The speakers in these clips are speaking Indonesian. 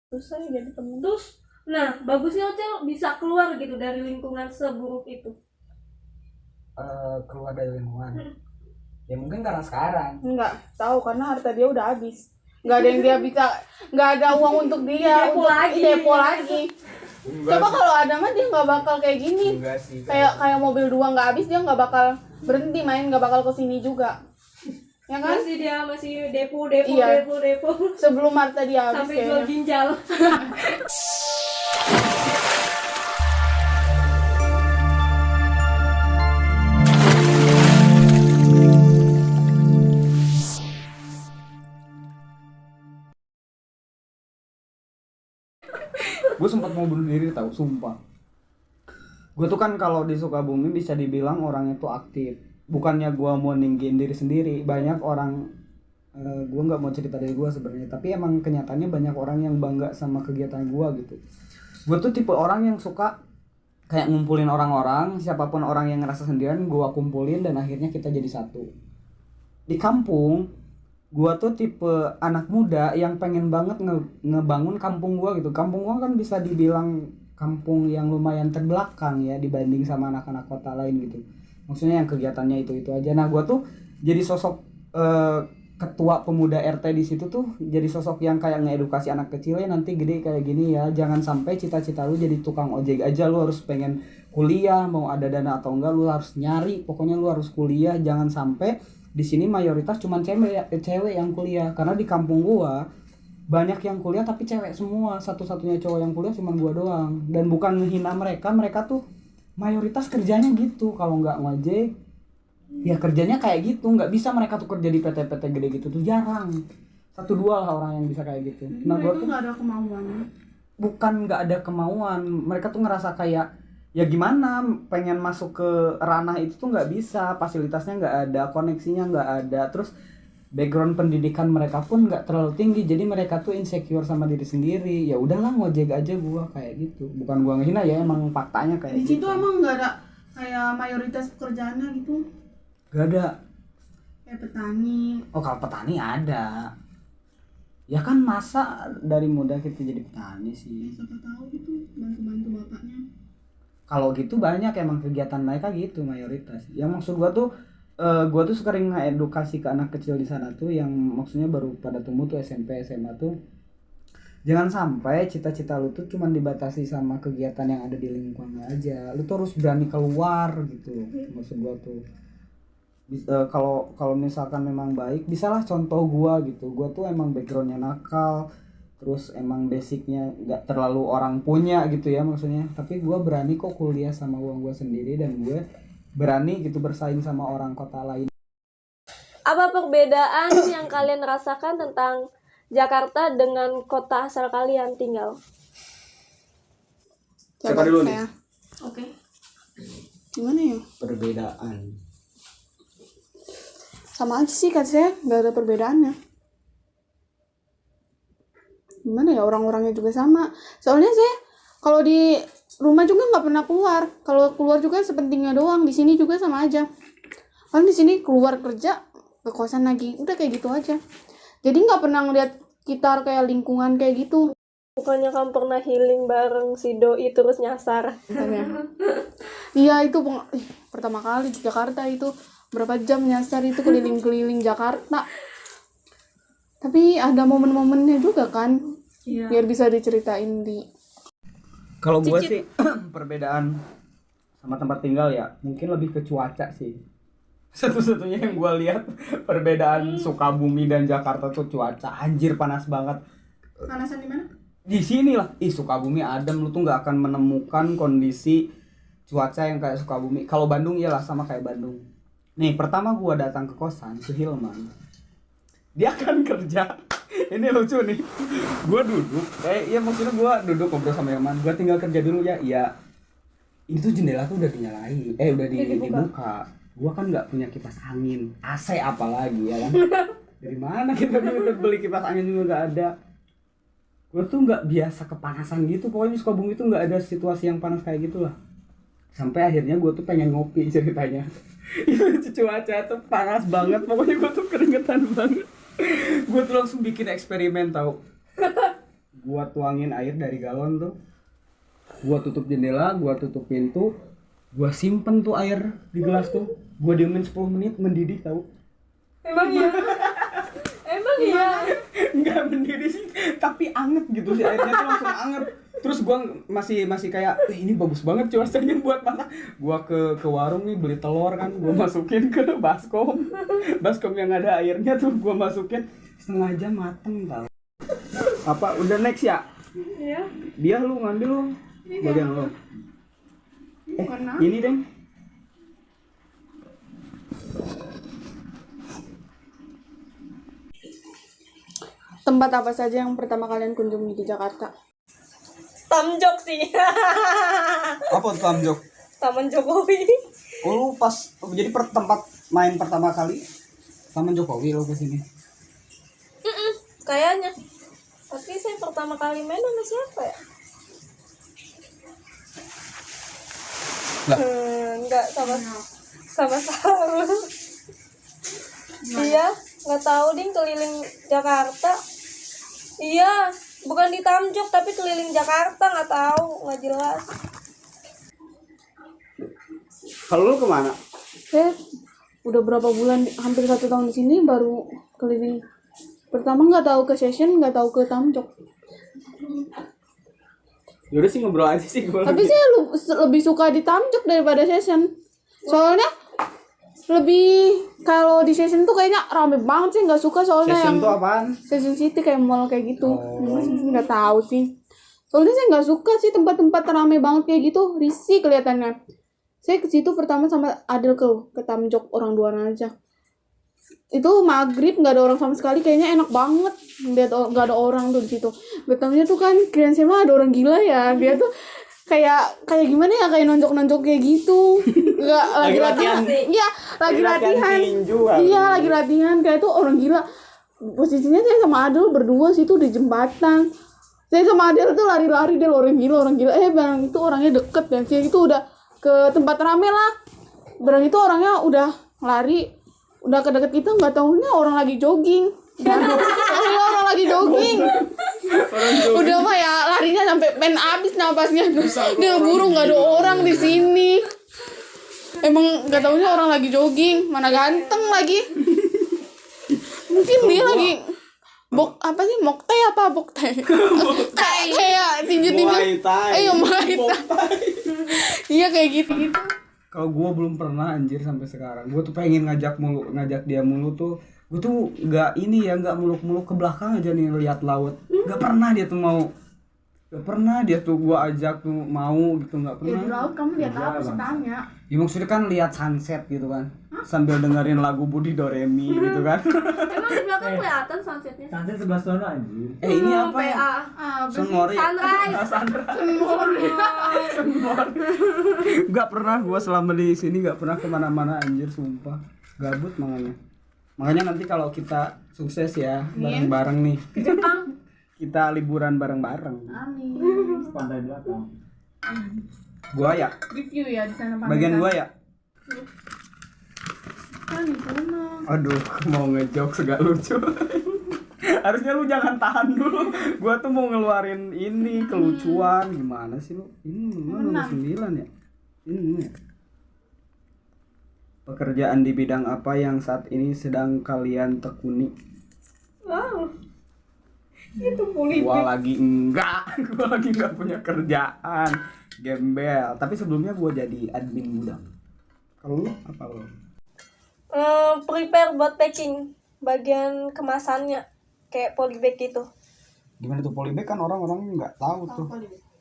susah ya jadi temen. Terus nah bagusnya Ocel bisa keluar gitu dari lingkungan seburuk itu. Keluar dari lingkungan. Ya mungkin karena sekarang. Nggak tahu karena harta dia udah habis. Nggak ada yang dia bisa, nggak ada uang untuk dia Depo untuk lagi. depo lagi. Enggak Coba sih. kalau ada mah dia nggak bakal kayak gini. Enggak sih. Kayak mobil 2 nggak habis dia nggak bakal berhenti main, nggak bakal kesini juga. Ya kan? Masih depo Iya. depo Sebelum harta dia habis sampai jual kayaknya. ginjal. Gue sempat mau bunuh diri tahu, sumpah. Gue tuh kan kalau di Sukabumi bisa dibilang orangnya tuh aktif. Bukannya gue mau ninggiin diri sendiri, banyak orang gue nggak mau cerita dari gue sebenarnya, tapi emang kenyataannya banyak orang yang bangga sama kegiatan gue gitu. Gue tuh tipe orang yang suka kayak ngumpulin orang-orang, siapapun orang yang ngerasa sendirian gue kumpulin dan akhirnya kita jadi satu. Di kampung gua tuh tipe anak muda yang pengen banget ngebangun kampung gua gitu. Kampung gua kan bisa dibilang kampung yang lumayan terbelakang ya dibanding sama anak-anak kota lain gitu. Maksudnya yang kegiatannya itu aja. Nah, gua tuh jadi sosok ketua pemuda RT di situ tuh, jadi sosok yang kayak ngedukasi anak kecilnya nanti gede kayak gini ya. Jangan sampai cita-cita lu jadi tukang ojek aja, lu harus pengen kuliah, mau ada dana atau enggak lu harus nyari. Pokoknya lu harus kuliah, jangan sampai di sini mayoritas cuman cewek yang kuliah, karena di kampung gua banyak yang kuliah tapi cewek semua, satu-satunya cowok yang kuliah cuman gua doang. Dan bukan menghina mereka, mereka tuh mayoritas kerjanya gitu, kalau nggak ngojek ya kerjanya kayak gitu. Nggak bisa mereka tuh kerja di PT-PT gede gitu tuh, jarang, satu dua lah orang yang bisa kayak gitu. Nah gua Mereka tuh nggak ada kemauan. bukan nggak ada kemauan, mereka tuh ngerasa kayak ya gimana pengen masuk ke ranah itu tuh nggak bisa, fasilitasnya nggak ada, koneksinya nggak ada, terus background pendidikan mereka pun nggak terlalu tinggi, jadi mereka tuh insecure sama diri sendiri. Ya udahlah ngojek aja gua kayak gitu, bukan gua ngehina ya, emang faktanya kayak Di gitu. situ emang nggak ada kayak mayoritas pekerjaannya gitu, Gak ada. kayak petani. Oh kalau petani ada ya kan, masa dari muda kita jadi petani sih. Siapa tahu gitu bantu-bantu bapaknya. Kalau gitu banyak emang kegiatan mereka gitu mayoritas. Yang maksud gua tuh sering ngedukasi ke anak kecil di sana tuh, yang maksudnya baru pada tumbuh tuh SMP SMA tuh, jangan sampai cita-cita lu tuh cuman dibatasi sama kegiatan yang ada di lingkungan aja. Lu tuh harus berani keluar gitu. Maksud gua tuh kalau misalkan memang baik, bisalah contoh gua gitu. Gua tuh emang backgroundnya nakal, terus emang basicnya nggak terlalu orang punya gitu ya maksudnya, tapi gue berani kok kuliah sama uang gue sendiri, dan gue berani gitu bersaing sama orang kota lain. Apa perbedaan yang kalian rasakan tentang Jakarta dengan kota asal kalian tinggal? Siapa dulu nih? Saya. Oke. Gimana ya? Perbedaan Sama aja sih kata saya, nggak ada perbedaannya. Gimana ya, orang-orangnya juga sama. Soalnya saya kalau di rumah juga nggak pernah keluar. Kalau keluar juga sepentingnya doang. Di sini juga sama aja. Kan di sini keluar kerja ke kosan lagi, udah kayak gitu aja. Jadi nggak pernah ngeliat sekitar kayak lingkungan kayak gitu. Bukannya kamu pernah healing bareng si Doi terus nyasar? Iya itu pertama kali di Jakarta itu berapa jam nyasar itu keliling-keliling Jakarta. Tapi ada momen-momennya juga kan, biar bisa diceritain di. kalau gue sih perbedaan sama tempat tinggal ya mungkin lebih ke cuaca sih. Satu-satunya yang gue lihat perbedaan Sukabumi dan Jakarta tuh cuaca. Anjir panas banget. Panasan di mana? Di sini lah, Sukabumi adem, lu tuh nggak akan menemukan kondisi cuaca yang kayak Sukabumi. Kalau Bandung iyalah sama kayak Bandung. Nih pertama gua datang ke kosan ke Hilman, dia kan kerja. Ini lucu nih, gua duduk ya maksudnya gua duduk ngobrol sama Hilman, gua tinggal kerja dulu ya. Iya, itu jendela tuh udah dinyalain, udah dibuka. Gua kan nggak punya kipas angin, AC apalagi ya kan. Dari mana kita beli kipas angin juga nggak ada. Gue tuh nggak biasa kepanasan gitu, pokoknya di Sukabumi tuh nggak ada situasi yang panas kayak gitulah. Sampai akhirnya gue tuh pengen ngopi ceritanya. Itu cuaca tuh panas banget, pokoknya gue tuh keringetan banget. Gue tuh langsung bikin eksperimen tau. gua tuangin air dari galon tuh, gua tutup jendela, gua tutup pintu, gua simpen tuh air di gelas tuh, gua diemin 10 menit mendidih tahu. Emang ya? Emang ya? Nggak mendidih sih, tapi anget gitu sih, airnya tuh langsung anget. Terus gua masih kayak ini bagus banget cuacanya buat masak. Gua ke warung nih beli telur kan, gua masukin ke baskom yang ada airnya tuh, gua masukin setengah jam mateng tau. Apa udah next ya? Iya. Dia lu ngambil lu bagian lu. Ini deh. Tempat apa saja yang pertama kalian kunjungi di Jakarta? Tamjok sih. Apa tuh Amjok? Taman Jokowi. Oh lu pas jadi tempat main pertama kali Taman Jokowi lo kesini. Kayaknya. Tapi saya pertama kali main sama siapa ya? Lah. Enggak sama. Iya, nggak tahu ding keliling Jakarta. Iya, bukan di Tamjok tapi keliling Jakarta, nggak tahu, nggak jelas. Kalau lu kemana? Saya udah berapa bulan, hampir 1 tahun di sini baru keliling. Pertama nggak tahu ke Session, nggak tahu ke Tamjok. Yaudah sih ngobrol aja sih gua. Tapi saya lebih suka di Tamjok daripada Session. Soalnya lebih, kalau di Session tuh kayaknya rame banget sih, nggak suka soalnya Session yang tuh apaan? Session City kayak mall kayak gitu. Nggak tahu sih. Soalnya saya nggak suka sih tempat-tempat rame banget kayak gitu, risih kelihatannya. Saya ke situ pertama sama Adel ke Tamjok, orang duaan aja. Itu maghrib nggak ada orang sama sekali, kayaknya enak banget lihat nggak ada orang tuh di situ. Betulnya tuh kan kirain saya mah ada orang gila ya, dia tuh kayak gimana ya, kayak nonjok kayak gitu. Nggak lagi latihan. Iya, lagi latihan. Iya, lagi latihan kayak tuh orang gila. Posisinya saya sama Adel berdua situ di jembatan. Saya sama Adel tuh lari-lari, dia orang gila. Bang itu orangnya deket dan saya itu udah ke tempat rame lah. Barang itu orangnya udah lari, udah ke deket kita, nggak taunya orang lagi jogging. Orang lagi jogging. Udah mah ya larinya sampai pen abis napasnya. Dia buru, nggak ada orang di sini. Emang nggak taunya orang lagi jogging, mana ganteng lagi. Mungkin dia lagi apa sih, moktai apa boktai? Kayak tinju-tinju. Muay Thai. Iya kayak gitu. Kalau gue belum pernah anjir sampai sekarang. Gue tuh pengen ngajak dia mulu tuh. Gue tuh nggak muluk-muluk ke belakang aja nih lihat laut. Nggak pernah dia tuh mau. Gak pernah dia tuh gua ajak tuh mau gitu, nggak pernah. Ya di laut kamu lihat apa sih, tanya? Ya maksudnya kan lihat sunset gitu kan. Sambil dengerin lagu Budi Doremi gitu kan. Emang di belakang kelihatan sunsetnya? Sunset 11 sono anjir. Ini apa ya? PA. Sunmori. Sunrise. Gak pernah gua selama di sini gak pernah kemana-mana anjir, sumpah. Gabut makanya nanti kalau kita sukses ya bareng-bareng nih. Jepang. Kita liburan bareng-bareng. Amin. Pantai belakang. Gua ya. Review ya di sana. Bagian gua ya. Kan di sana. Aduh, mau ngejok segala lucu. Harusnya lu jangan tahan dulu. Gua tuh mau ngeluarin ini kelucuan. Gimana sih lu? Ini mana 9 ya? Ini ya. Pekerjaan di bidang apa yang saat ini sedang kalian tekuni? Wow. Itu politik. Gua lagi enggak punya kerjaan. Gembel. Tapi sebelumnya gua jadi admin gudang. Kalau lu apa lu? Prepare buat packing, bagian kemasannya kayak polybag gitu. Gimana tuh polybag, kan orang-orang nggak tahu tuh.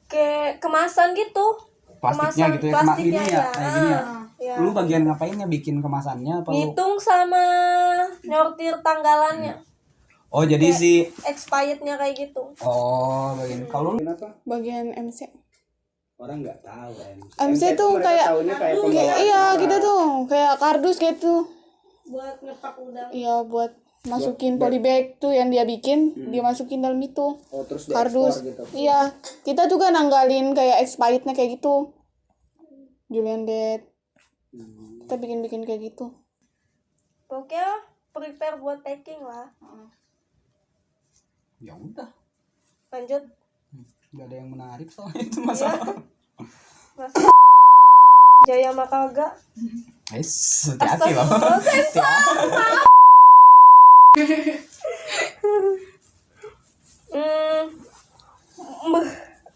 Kayak kemasan gitu. Plastiknya gitu ya, plastiknya gini ya, kayak gini ya. Ya. Lu bagian ngapainnya, bikin kemasannya apa lu? Ngitung sama nyortir tanggalannya. Oh, jadi Kayak si expirednya kayak gitu. oh, bagian kalau lu apa? Bagian MC. Orang nggak tahu kan. MC tuh kayak iya kita tuh kayak kardus gitu. Buat ngepak udang. Iya, buat masukin polybag tuh yang dia bikin, dia masukin dalam itu. Oh, terus Kardus. gitu. Iya, kita juga nanggalin kayak expirednya kayak gitu. Julian Dead. Kita bikin kayak gitu. Pokoknya prepare buat packing lah. Ya udah. Lanjut. Gak ada yang menarik soalnya itu masalah. Masa Jaya mah kagak. Hati-hati loh.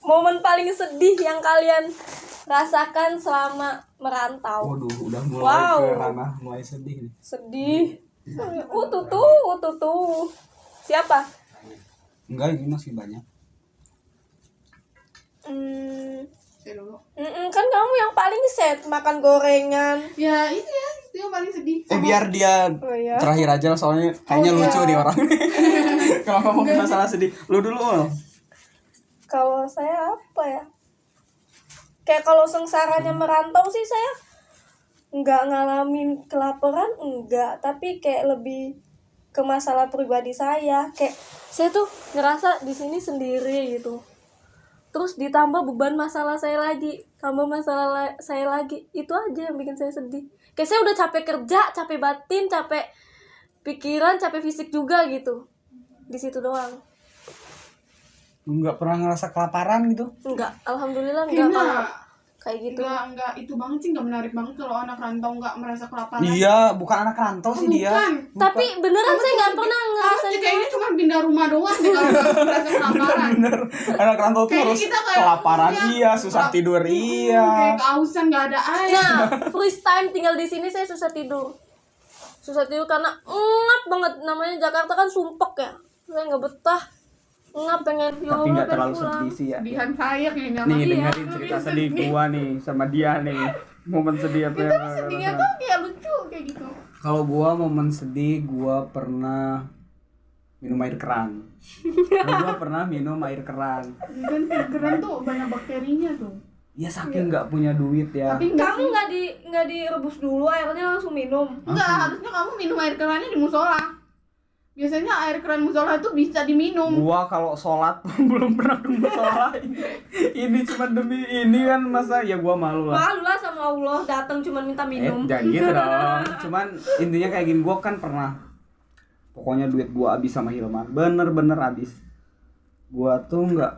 Momen paling sedih yang kalian rasakan selama merantau. Waduh, udah mulai Wow. ke ranah mulai sedih nih. Sedih. Tuh. Siapa? Enggak, ini masih banyak. Saya dulu. Kan kamu yang paling set makan gorengan. Ya itu yang paling sedih. Biar dia Oh iya. terakhir aja lah, soalnya kayaknya lucu nih orang. Kalau ngomong masalah sedih, lu dulu. Kalau saya apa ya? Kayak kalau sengsaranya merantau sih saya nggak ngalamin kelaparan, enggak. Tapi kayak lebih ke masalah pribadi saya. Kayak saya tuh ngerasa di sini sendiri gitu. Terus ditambah beban masalah saya lagi, tambah masalah saya lagi. Itu aja yang bikin saya sedih. Kayak saya udah capek kerja, capek batin, capek pikiran, capek fisik juga gitu. Di situ doang. Nggak pernah ngerasa kelaparan gitu? Enggak, alhamdulillah enggak kalau kayak gitu. Enggak itu banget sih, enggak menarik banget kalau anak rantau enggak merasa kelaparan. Iya, bukan anak rantau sih dia. Bukan. Tapi beneran saya nggak pernah Harus ngerasain kayaknya cuma pindah rumah doang deh kalau nggak merasa kelaparan. Bener. Anak rantau tuh Kayaknya harus kita kayak- kelaparan iya. iya, susah tidur iya. Kayak kehausan nggak ada air. Nah, first time tinggal di sini saya susah tidur. Susah tidur karena ngap banget, namanya Jakarta kan sumpek ya. Saya nggak betah. Ngap pengen Tapi nggak pengen terlalu pulang. sedih sih ya. Sedihan saya kayaknya. Nih Iya. dengerin cerita sedih gua nih sama dia nih. Momen sedih apa yang Sedihnya tuh kayak lucu kayak gitu. Kalau gua momen sedih, gua pernah minum air keran. Gua pernah minum air keran. Kan keran tuh banyak bakterinya tuh. Ya saking nggak punya duit ya. Tapi enggak Kamu nggak direbus dulu airnya langsung minum. harusnya kamu minum air kerannya di musola. Biasanya air keran musola itu bisa diminum. Gua kalau sholat belum pernah ke musola. Ini cuma demi ini kan, masa ya gua malu lah. Malu lah sama Allah, datang cuma minta minum. Jangan gitu dong. Cuman intinya kayak gini, gua kan pernah. Pokoknya duit gua habis sama Hilman. Bener-bener habis. Gua tuh nggak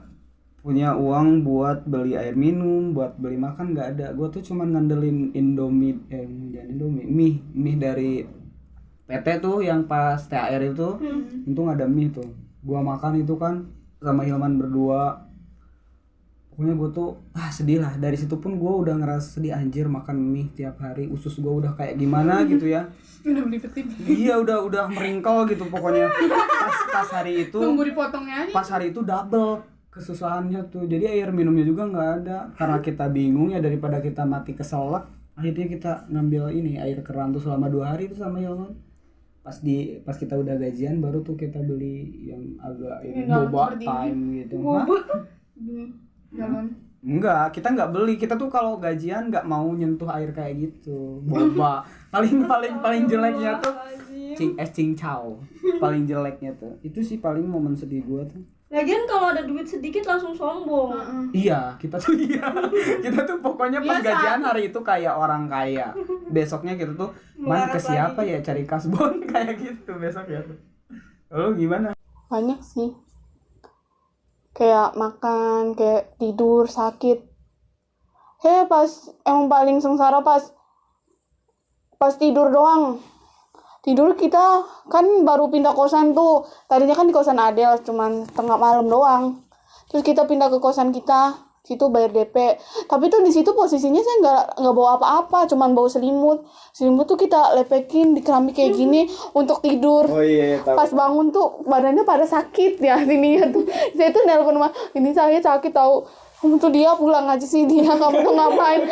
punya uang buat beli air minum, buat beli makan nggak ada. Gua tuh cuman ngandelin Indomie, jangan Indomie, mie dari PT tuh yang pas THR itu. Untung ada mie tuh. Gua makan itu kan sama Hilman berdua. Pokoknya gue tuh sedih lah. Dari situ pun gue udah ngerasa sedih, anjir makan mie tiap hari, usus gue udah kayak gimana gitu ya. Udah beli peti. Iya udah meringkel gitu pokoknya. Pas hari itu, Tunggu dipotongnya aja. pas hari itu double kesusahannya tuh. Jadi air minumnya juga nggak ada. Karena kita bingung ya, daripada kita mati keselak, akhirnya kita ngambil ini air keran tuh selama 2 hari tuh sama Yolon. Pas kita udah gajian baru tuh kita beli yang agak ini Yang boba seperti time gitu. Hah? Jalan. Enggak, kita nggak beli. Kita tuh kalau gajian nggak mau nyentuh air kayak gitu. Boba. paling jeleknya tuh cincau. Paling jeleknya tuh. Itu sih paling momen sedih gua tuh. Lagian kalau ada duit sedikit langsung sombong. Iya, kita tuh Kita tuh pokoknya pas Biasa. gajian hari itu kayak orang kaya. Besoknya kita tuh man ke Melarat siapa lagi. ya cari kasbon kayak gitu besok ya tuh. Lalu gimana? Banyak sih. Kayak makan, kayak tidur, sakit. Pas emang paling sengsara pas tidur doang. Tidur kita kan baru pindah kosan tuh. Tadinya kan di kosan Adel cuman tengah malam doang. Terus kita pindah ke kosan kita, situ bayar DP. Tapi tuh di situ posisinya saya nggak bawa apa-apa, cuman bawa selimut. Selimut tuh kita lepekin di keramik kayak gini untuk tidur. Oh iya, tahu. Pas bangun tuh badannya pada sakit ya sininya tuh. Saya tuh nelpon ini saya sakit tahu. Kamu tuh dia pulang aja sih dia, kamu tuh ngapain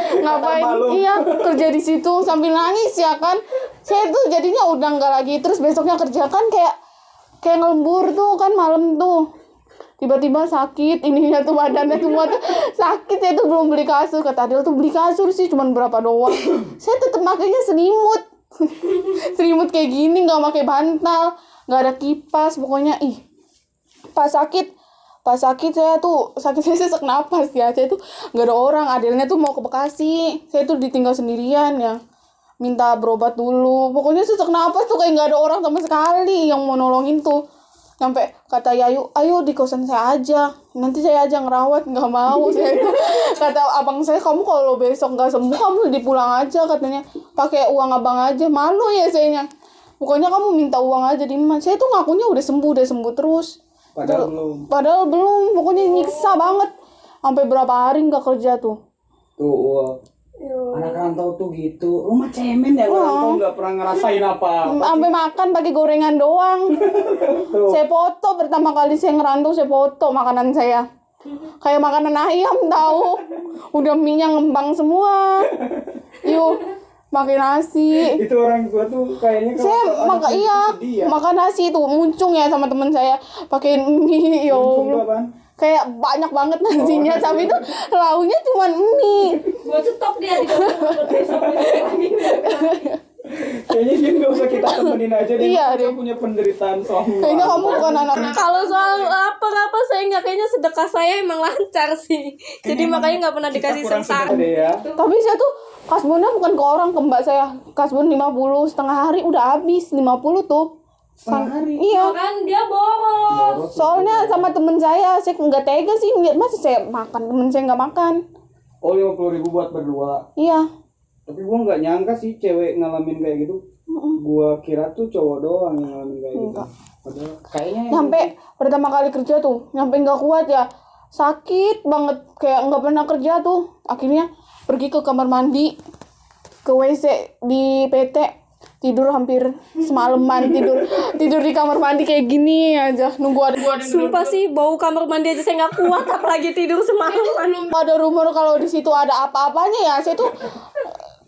iya kerja di situ sambil nangis ya kan. Saya tuh jadinya udah nggak lagi, terus besoknya kerja kan kayak ngelembur tuh kan malam tuh. Tiba-tiba sakit, ininya tuh badannya semua tuh sakit. Saya tuh belum beli kasur, kata Adel tuh beli kasur sih cuman berapa doang. Saya tetap makainya selimut. Selimut kayak gini, nggak pakai bantal, nggak ada kipas, pokoknya pas sakit saya tuh sakitnya sesak napas ya. Saya tuh nggak ada orang, Adelnya tuh mau ke Bekasi, saya tuh ditinggal sendirian ya, minta berobat dulu. Pokoknya sesak napas tuh kayak nggak ada orang sama sekali yang mau nolongin tuh. Sampai kata Yayu, ayo di kosan saya aja, nanti saya aja ngerawat. Nggak mau saya. Kata abang saya, kamu kalau besok nggak sembuh kamu dipulang aja katanya, pakai uang abang aja. Malu ya sayanya, pokoknya kamu minta uang aja di mana. Saya tuh ngakunya udah sembuh terus, padahal belum. Pokoknya nyiksa banget, sampai berapa hari nggak kerja tuh. Anak rantau tuh gitu, rumah cemen ya, rantau nggak pernah ngerasain apa. Sampai makan pakai gorengan doang. Saya foto pertama kali saya ngerantau, saya foto makanan saya kayak makanan ayam tahu, udah minyak ngembang semua. Yuk pakai nasi. Itu orang tua tuh kayaknya kalau Saya makan nasi itu muncung ya sama temen saya pakai mie. Yo kayak banyak banget nasinya, tapi itu lauknya cuma mie. Gua stop dia di besok lagi. Kayaknya dia nggak usah kita temenin aja deh. Iya deh. Punya penderitaan soal. Kayaknya kamu bukan anak. Kalau soal apa saya nggak, kayaknya sedekah saya emang lancar sih. Jadi makanya nggak pernah dikasih sengsara. Ya. Tapi saya tuh kasbonnya bukan ke orang, ke mbak saya. Kasbon 50 setengah hari udah habis 50 tuh. Hari. Iya. Kan dia boros. Soalnya sama temen saya nggak tega sih ngeliat masa saya makan, temen saya nggak makan. Oh 50.000 buat berdua. Iya. Tapi gua nggak nyangka sih cewek ngalamin kayak gitu. Gua kira tuh cowok doang yang ngalamin kayak gitu. Padahal kayaknya Sampai pertama kali kerja tuh, nyampe nggak kuat ya, sakit banget, kayak nggak pernah kerja tuh. Akhirnya pergi ke kamar mandi, ke WC di PT. Tidur hampir semalaman, tidur di kamar mandi kayak gini aja, nunggu ada. Sumpah sih bau kamar mandi aja saya nggak kuat, apalagi tidur semalaman. Ada rumor kalau di situ ada apa-apanya ya, saya tuh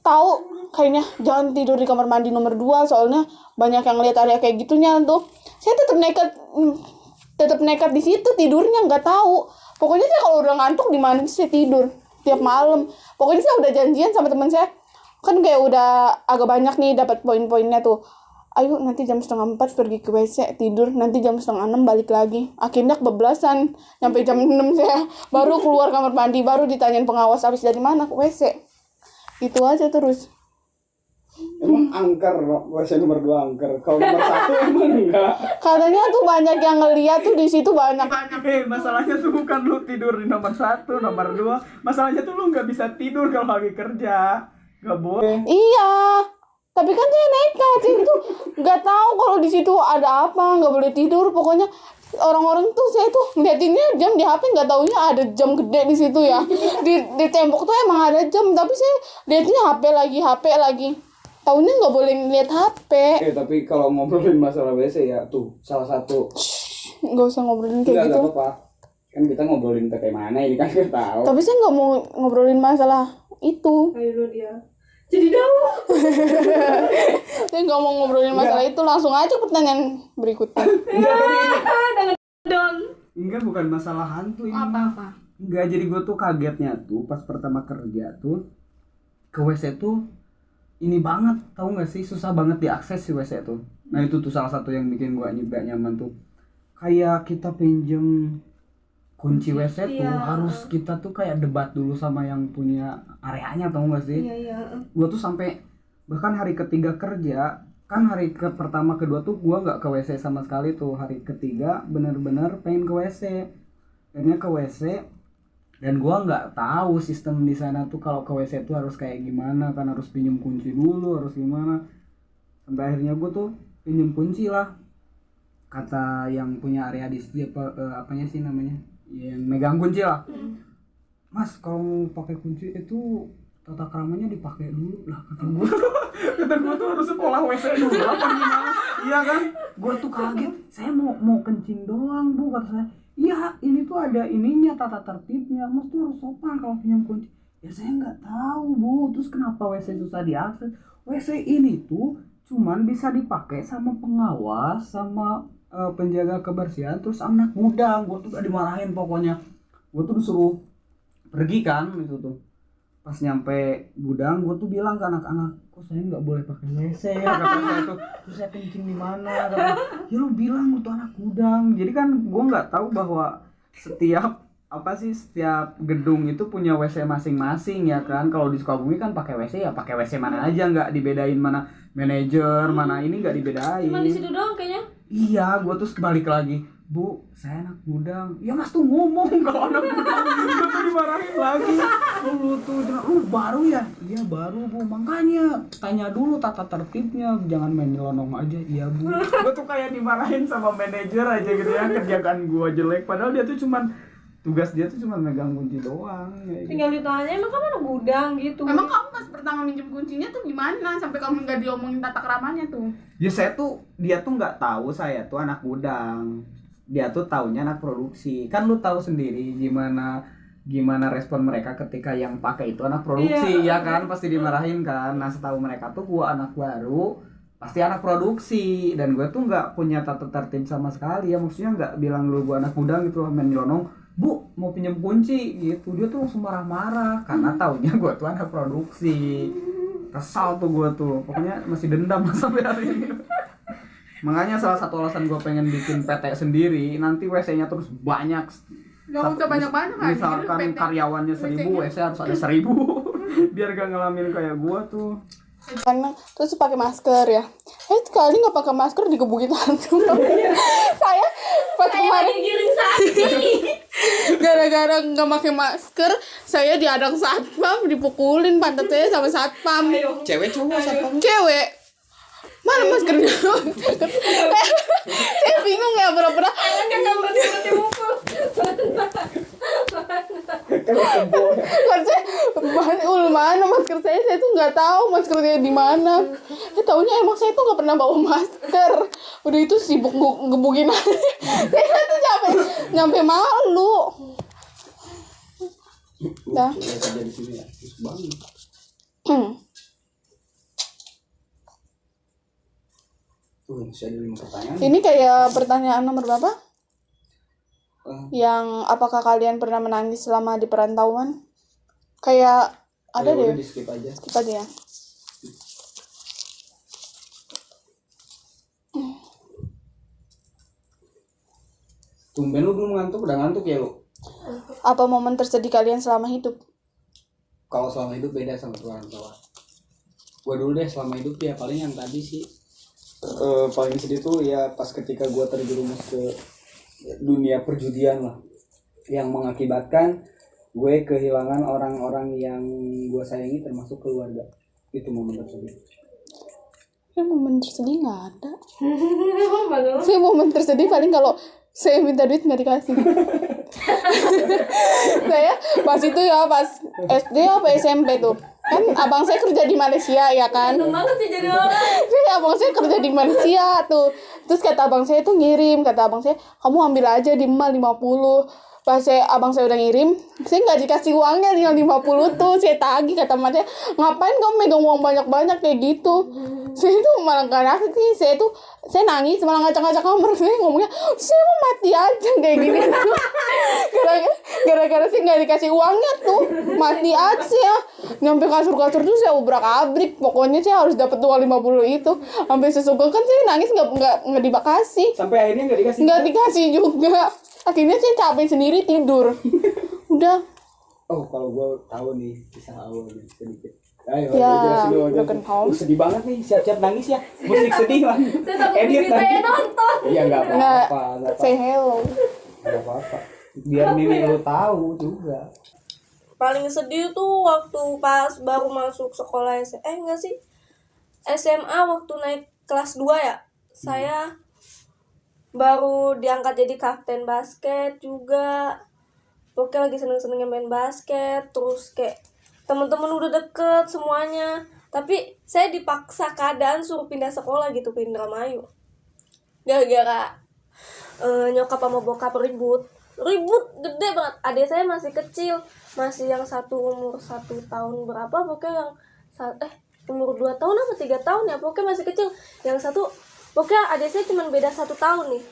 tahu kayaknya jangan tidur di kamar mandi nomor 2, soalnya banyak yang lihat area kayak gitunya tuh. Saya tetap nekat di situ tidurnya, nggak tahu. Pokoknya saya kalau udah ngantuk di mana saya tidur tiap malam. Pokoknya saya udah janjian sama teman saya, kan kayak udah agak banyak nih dapat poin-poinnya tuh. Ayo nanti jam 3:30 pergi ke WC tidur, nanti jam 5:30 balik lagi. Akhirnya kebablasan, sampai jam 6 saya baru keluar kamar mandi, baru ditanyain pengawas habis dari mana, ke WC. Gitu aja terus. emang angker, WC nomor 2 angker. Kalau nomor 1 emang enggak. Katanya tuh banyak yang ngeliat tuh di situ banyak. Masalahnya tuh bukan lu tidur di nomor 1, nomor 2. Masalahnya tuh lu nggak bisa tidur kalau lagi kerja. Nggak boleh. Iya. Tapi kan saya nekat itu, nggak tahu kalau di situ ada apa, nggak boleh tidur. Pokoknya orang-orang tuh saya tuh ngeliatinnya jam di HP, nggak taunya ada jam gede di situ ya. Di tembok tuh emang ada jam, tapi saya lihatnya HP lagi. Taunya nggak boleh ngeliat HP. Tapi kalau ngobrolin masalah WC ya tuh salah satu. Nggak usah ngobrolin kayak gitu. Nggak apa-apa. Kan kita ngobrolin kayak mana ini kan kita tahu. Tapi saya nggak mau ngobrolin masalah itu. Ayo dia. Jadi daun. Saya nggak mau ngobrolin masalah itu, langsung aja pertanyaan berikutnya. Enggak, bukan masalah hantu ini. Apa-apa? Enggak, jadi gue tuh kagetnya tuh pas pertama kerja tuh ke WC tuh ini banget, tahu nggak sih, susah banget diakses si WC tuh. Nah itu tuh salah satu yang bikin gue gak nyaman tuh. Kayak kita pinjem kunci WC tuh harus kita tuh kayak debat dulu sama yang punya areanya, tahu nggak sih? Iya. Gue tuh sampai bahkan hari ketiga kerja, kan hari pertama kedua tuh gue nggak ke WC sama sekali tuh. Hari ketiga bener-bener pengen ke WC, akhirnya ke WC, dan gue nggak tahu sistem di sana tuh kalau ke WC tuh harus kayak gimana, kan harus pinjem kunci dulu, harus gimana. Sampai akhirnya gue tuh pinjem kunci lah, kata yang punya area di apanya sih namanya, yang megang kunci lah. Mas kalau pakai kunci itu tata keramanya dipakai dulu lah, kata gue. Kata gue tuh harus sekolah WC dulu apa gimana? Iya kan? Gue tuh kaget. Saya mau kencing doang bu, kata saya. Iya ini tuh ada ininya, tata tertibnya. Mas tuh harus sopan kalau pinjam kunci. Ya saya nggak tahu bu. Terus kenapa WC susah diakses? WC ini tuh cuman bisa dipakai sama pengawas, sama penjaga kebersihan, terus anak gudang. Gue tuh gak dimarahin pokoknya. Gue tuh disuruh pergi kan itu tuh. Pas nyampe gudang, gue tuh bilang ke anak-anak, kok saya nggak boleh pakai WC, kata saya tuh. Terus saya kencing di mana? Ya lu bilang lu tuh anak gudang. Jadi kan gue nggak tahu bahwa setiap gedung itu punya WC masing-masing ya kan. Kalau di Sukabumi kan pakai WC ya pakai WC mana aja, nggak dibedain mana manajer, mana ini, nggak dibedain. Cuma di situ doang kayaknya. Iya, gue terus balik lagi. Bu, saya anak gudang. Ya mas tuh ngomong kalau anak gudang. Gue tuh dimarahin lagi. Lu tuh, lu baru ya? Iya baru bu, makanya tanya dulu tata tertibnya. Jangan main nyelonong aja. Iya bu. Gue tuh kayak dimarahin sama manajer aja gitu ya. Kerjaan gue jelek. Padahal dia tuh cuman, tugas dia tuh cuma megang kunci doang. Kayak gitu. Tinggal ditanya emang kamu anak gudang gitu. Emang kamu pas pertama minjem kuncinya tuh gimana sampai kamu nggak diomongin tata keramanya tuh? Ya dia tuh nggak tahu saya tuh anak gudang. Dia tuh taunya anak produksi. Kan lu tahu sendiri gimana respon mereka ketika yang pakai itu anak produksi, ya kan pasti dimarahin kan. Nah setahu mereka tuh gua anak baru pasti anak produksi, dan gue tuh nggak punya tata tertib sama sekali ya, maksudnya nggak bilang lu gua anak gudang gitu main nyelonong, bu mau pinjam kunci gitu. Dia tuh langsung marah-marah karena taunya gua tuh anak produksi. Kesal tuh gua tuh, pokoknya masih dendam sampai hari ini. Makanya salah satu alasan gue pengen bikin PT sendiri, nanti WC-nya terus banyak. Gak usah banyak-banyak aja. Misalkan karyawannya 1000, WC harus ada 1000. Biar gak ngalamin kayak gue tuh. Karena terus pakai masker ya. Sekali nggak pakai masker digebukin langsung. Saya pas kemarin gara-gara nggak pakai masker, saya diadang satpam, dipukulin pantat saya sama satpam. Cewek cowok satpam? Cewek. Mana maskernya? Saya bingung ya, pura-pura. Mana masker saya tuh nggak tahu maskernya di mana. Taunya emang saya tuh nggak pernah bawa masker. Udah itu sibuk ngebukin aja. Saya tuh nyampe malu. Dah. Ini kayak pertanyaan nomor berapa? Yang apakah kalian pernah menangis selama di perantauan? Kayak ada deh. Skip aja. Skip aja ya. Tumben lu belum ngantuk, udah ngantuk ya lu? Apa momen tersedih kalian selama hidup? Kalau selama hidup beda sama perantauan. Gue dulu deh selama hidup ya paling yang tadi sih. Paling sedih tuh ya pas ketika gue terjerumus ke dunia perjudian lah, yang mengakibatkan gue kehilangan orang-orang yang gue sayangi termasuk keluarga. Itu momen tersedih. Momen tersedih nggak ada. Saya momen tersedih paling kalau saya minta duit nggak dikasih. Saya pas itu ya pas SD apa SMP tuh kan abang saya kerja di Malaysia ya kan. Banget sih jadi orang. Jadi abang saya kerja di Malaysia tuh. Terus kata abang saya tuh ngirim, kata abang saya kamu ambil aja di emal 50. Pas abang saya udah ngirim, saya nggak dikasih uangnya tinggal 50 tuh. Saya tagih, kata emak saya, ngapain kamu megang uang banyak-banyak kayak gitu. Saya tuh malah gak nangis sih, saya nangis malah ngacak-ngacak kamar. Saya ngomongnya saya mau mati aja kayak gini. Gara-gara saya nggak dikasih uangnya tuh mati aja. Nyampe kasur-kasur tuh saya ubrak-abrik. Pokoknya saya harus dapat uang 50 itu. Sampai sesuka kan saya nangis nggak dikasih. Sampai akhirnya nggak dikasih juga. Akhirnya saya capek sendiri tidur. Udah. Oh kalau gue tahu nih kisah awalnya sedikit. Ayo, ya, broken home. Sedih banget nih, siap-siap nangis ya. Musik sedih lah. Edit lagi. Nonton. Iya nggak apa-apa. Say hello. Nggak apa-apa. Biar Mimi lu tahu juga. Paling sedih tuh waktu pas baru masuk sekolah enggak sih, SMA waktu naik kelas 2 ya. Saya baru diangkat jadi kapten basket juga. Pokoknya lagi seneng-senengnya main basket. Terus kayak teman-teman udah deket semuanya, tapi saya dipaksa keadaan suruh pindah sekolah gitu ke Indramayu. Gara-gara nyokap sama bokap ribut gede banget. Adik saya masih kecil, masih yang satu umur 1 tahun berapa, pokoknya yang umur 2 tahun apa 3 tahun ya, pokoknya masih kecil. Yang satu pokoknya adik saya cuma beda 1 tahun nih.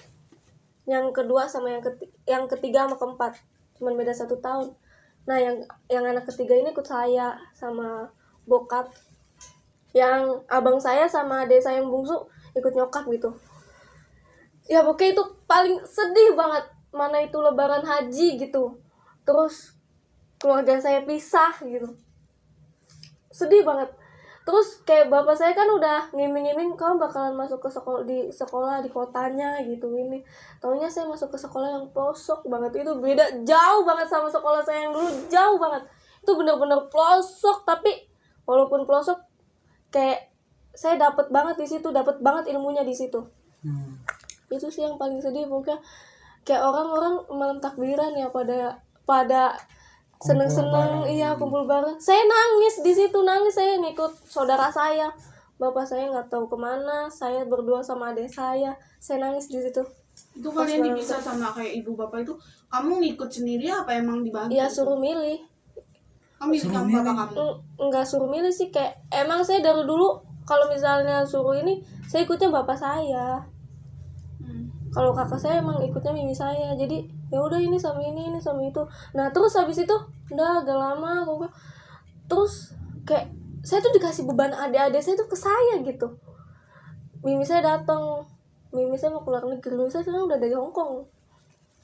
Yang kedua sama yang ketiga sama keempat cuma beda 1 tahun. Nah yang anak ketiga ini ikut saya sama bokap. Yang abang saya sama adik saya yang bungsu ikut nyokap gitu. Ya pokoknya itu paling sedih banget. Mana itu lebaran haji gitu, terus keluarga saya pisah gitu, sedih banget. Terus kayak bapak saya kan udah ngiming-ngiming kamu bakalan masuk ke sekolah di kotanya gitu ini. Taunya saya masuk ke sekolah yang pelosok banget, itu beda jauh banget sama sekolah saya yang dulu, jauh banget. Itu bener-bener pelosok, tapi walaupun pelosok kayak saya dapat banget di situ, dapat banget ilmunya di situ. Itu sih yang paling sedih, pokoknya kayak orang-orang malam takbiran ya pada seneng-seneng, iya kumpul bareng. Saya nangis di situ, nangis saya ngikut saudara saya. Bapak saya nggak tahu kemana, saya berdua sama adik saya nangis di situ. Itu kalian dipisah sama kayak ibu bapak itu, kamu ngikut sendiri apa emang dibagi? Iya suruh milih. Kamu milih kamu bapak kamu? Enggak suruh milih sih, kayak emang saya dari dulu kalau misalnya suruh ini saya ikutnya bapak saya. Kalau kakak saya emang ikutnya mimi saya, jadi ya udah ini sama itu. Nah terus habis itu udah agak lama terus kayak saya tuh dikasih beban adik-adik saya tuh ke saya gitu. Mimi saya datang, mimi saya mau keluar negeri, mimi saya sekarang udah dari Hongkong.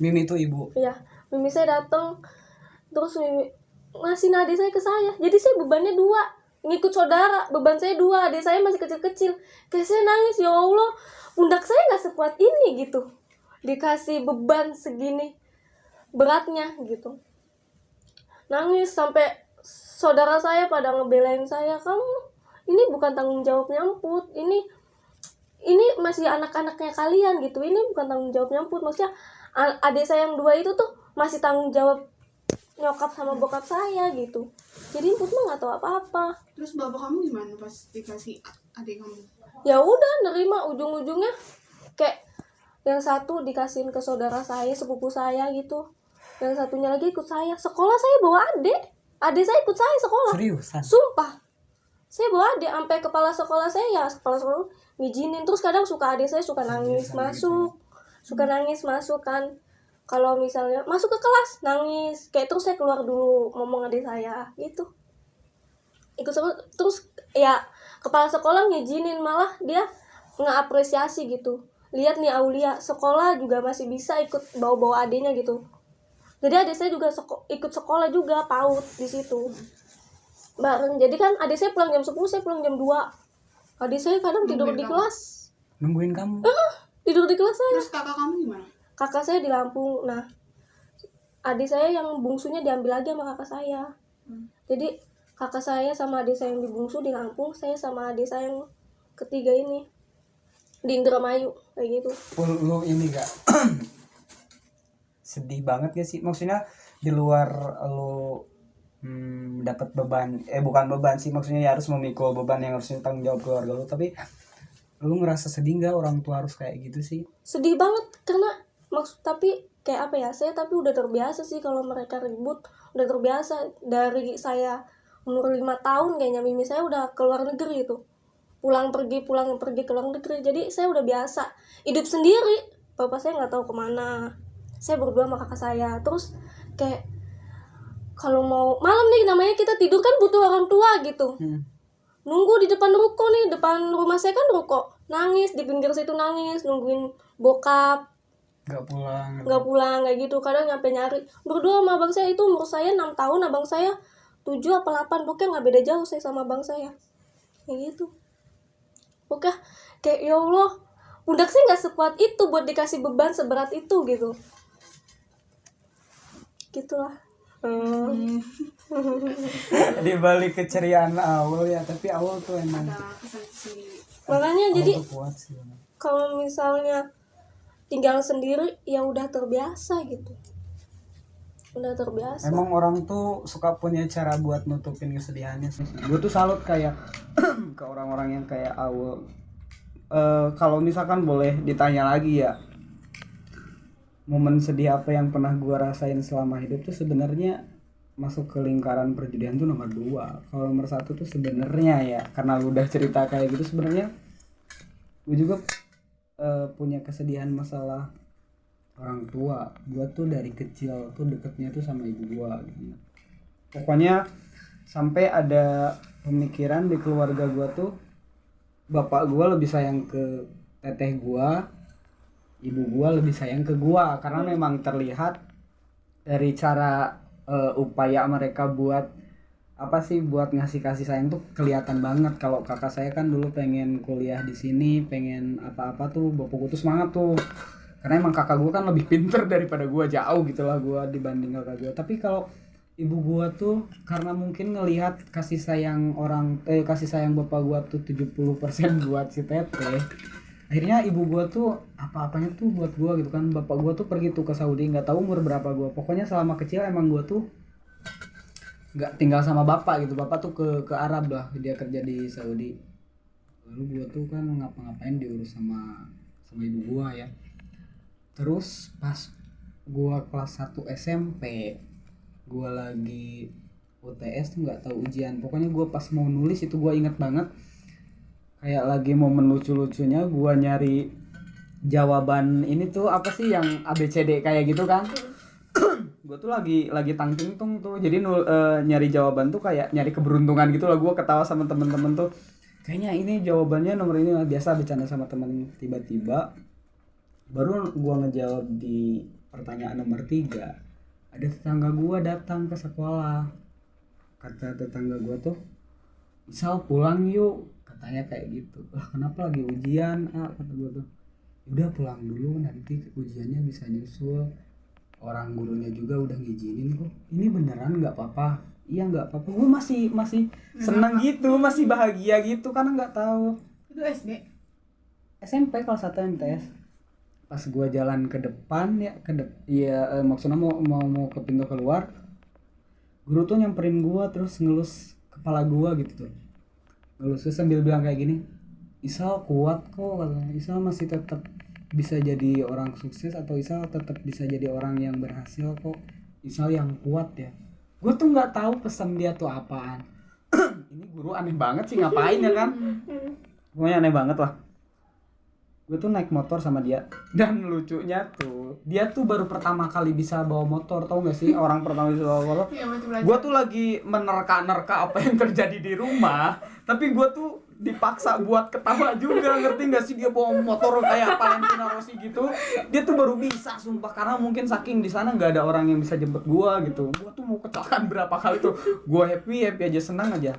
Mimi itu ibu. Iya, mimi saya datang, terus mimi ngasih adik saya ke saya, jadi saya bebannya 2, ngikut saudara, beban saya 2, adik saya masih kecil-kecil. Kayak saya nangis, ya Allah, pundak saya nggak sekuat ini gitu, dikasih beban segini beratnya gitu. Nangis sampai saudara saya pada ngebelain saya, kamu ini bukan tanggung jawab nyamput, ini masih anak-anaknya kalian gitu, ini bukan tanggung jawab nyamput. Maksudnya adik saya yang 2 itu tuh masih tanggung jawab nyokap sama bokap saya gitu, jadi Put mah nggak tahu apa-apa. Terus bapak kamu gimana pas dikasih adik kamu? Ya udah nerima, ujung-ujungnya kayak yang satu dikasihin ke saudara saya, sepupu saya gitu, yang satunya lagi ikut saya sekolah. Saya bawa adik saya ikut saya sekolah. Seriusan? Sumpah, saya bawa adik sampai kepala sekolah saya, kepala sekolah ngizinin. Terus kadang suka adik saya suka nangis masuk, kan. Kalau misalnya masuk ke kelas nangis, kayak terus saya keluar dulu ngomong adik saya gitu. Ikut sekolah, terus ya kepala sekolah ngizinin, malah dia ngeapresiasi gitu. Lihat nih Aulia, sekolah juga masih bisa ikut bawa-bawa adiknya gitu. Jadi adik saya juga ikut sekolah juga PAUD di situ. Bareng. Jadi kan adik saya pulang jam 10, saya pulang jam 2. Adik saya kadang tidur di kelas. Nungguin kamu? Tidur di kelas saya. Terus kakak kamu gimana? Kakak saya di Lampung. Nah, adik saya yang bungsunya diambil lagi sama kakak saya. Jadi kakak saya sama adik saya yang di bungsu di Lampung, saya sama adik saya yang ketiga ini di Indramayu, kayak gitu. Lu ini gak sedih banget gak sih? Maksudnya di luar lu dapat beban, bukan beban sih, maksudnya ya harus memikul beban yang harusnya tanggung jawab keluarga lu, tapi lu ngerasa sedih gak orang tua harus kayak gitu sih? Sedih banget, karena tapi kayak apa ya, saya tapi udah terbiasa sih kalau mereka ribut, udah terbiasa. Dari saya umur 5 tahun kayaknya mimi saya udah keluar negeri itu, pulang pergi ke luar negeri. Jadi saya udah biasa hidup sendiri, bapak saya nggak tahu kemana, saya berdua sama kakak saya. Terus kayak kalau mau malam nih, namanya kita tidur kan butuh orang tua gitu. Nunggu di depan ruko nih, depan rumah saya kan ruko, nangis di pinggir situ, nangis nungguin bokap Gak pulang kayak gitu. Kadang nyampe nyari berdua sama abang saya. Itu umur saya 6 tahun, abang saya 7 apa 8, pokoknya nggak beda jauh saya sama abang saya, kayak gitu. Pokoknya kayak ya Allah, pundak saya nggak sekuat itu buat dikasih beban seberat itu gitu. Gitulah. Di balik keceriaan Awal ya, tapi Awal tuh emang Ada kesan sendiri. Makanya Awal jadi tuh kuat sih. kalau misalnya tinggal sendiri ya udah terbiasa gitu, udah terbiasa. Emang orang tuh suka punya cara buat nutupin kesedihannya sih. Gue tuh salut kayak ke orang-orang yang kayak Awal. Kalau misalkan boleh ditanya lagi ya, momen sedih apa yang pernah gue rasain selama hidup tuh sebenarnya masuk ke lingkaran perjudian tuh nomor 2. Kalau nomor 1 tuh sebenarnya ya, karena lu udah cerita kayak gitu, sebenarnya gue juga punya kesedihan masalah orang tua. Gue tuh dari kecil tuh deketnya tuh sama ibu gue gitu. Pokoknya sampai ada pemikiran di keluarga gue tuh bapak gue lebih sayang ke teteh gue, ibu gue lebih sayang ke gue, karena memang terlihat dari cara upaya mereka buat apa sih buat ngasih kasih sayang tuh kelihatan banget. Kalau kakak saya kan dulu pengen kuliah di sini, pengen apa-apa tuh bapak gue tuh semangat tuh, karena emang kakak gue kan lebih pinter daripada gue, jauh gitulah gue dibanding kakak gue. Tapi kalau ibu gue tuh karena mungkin ngelihat kasih sayang kasih sayang bapak gue tuh 70% buat si teteh, akhirnya ibu gue tuh apa-apanya tuh buat gue gitu kan. Bapak gue tuh pergi tuh ke Saudi, nggak tahu umur berapa gue, pokoknya selama kecil emang gue tuh nggak tinggal sama bapak gitu. Bapak tuh ke Arab lah, dia kerja di Saudi. Lalu gue tuh kan ngapa-ngapain diurus sama ibu gue ya. Terus pas gue kelas 1 SMP, gue lagi UTS tuh nggak tahu ujian, pokoknya gue pas mau nulis itu gue inget banget, kayak lagi momen lucu-lucunya gue nyari jawaban ini tuh apa sih yang ABCD kayak gitu kan. Gue tuh lagi tangtingtung tuh, jadi nyari jawaban tuh kayak nyari keberuntungan gitu lah. Gue ketawa sama temen-temen tuh, kayaknya ini jawabannya nomor ini, biasa bercanda sama temen. Tiba-tiba baru gue ngejawab di pertanyaan nomor 3, ada tetangga gue datang ke sekolah. Kata tetangga gue tuh, "Misal pulang yuk," katanya kayak gitu. "Lah kenapa, lagi ujian?" Kata gue tuh. "Udah pulang dulu, nanti ujiannya bisa nyusul, orang gurunya juga udah ngizinin kok." "Ini beneran nggak apa-apa?" "Iya nggak apa-apa." Gue masih seneng gitu, masih bahagia gitu karena nggak tahu. Itu SD. SMP kelas 1 MTS. Pas gue jalan ke depan ya, maksudnya mau ke pintu keluar, guru tuh nyamperin gue terus ngelus kepala gue gitu tuh. Ngelus sambil bilang kayak gini, "Isal kuat kok," katanya. "Isal masih tetap bisa jadi orang sukses, atau Isal tetap bisa jadi orang yang berhasil kok. Isal yang kuat ya." Gue tuh nggak tahu pesan dia tuh apaan. Ini guru aneh banget sih, ngapain ya kan? Pokoknya aneh banget lah. Gue tuh naik motor sama dia, dan lucunya tuh dia tuh baru pertama kali bisa bawa motor, tau gak sih orang pertama bisa bawa motor. Gue tuh lagi menerka-nerka apa yang terjadi di rumah, tapi gue tuh dipaksa buat ketawa juga, ngerti gak sih? Dia bawa motor kayak Valentino Rossi gitu, dia tuh baru bisa, sumpah, karena mungkin saking di sana nggak ada orang yang bisa jemput gue gitu. Gue tuh mau kecelakaan berapa kali tuh, gue happy aja, senang aja.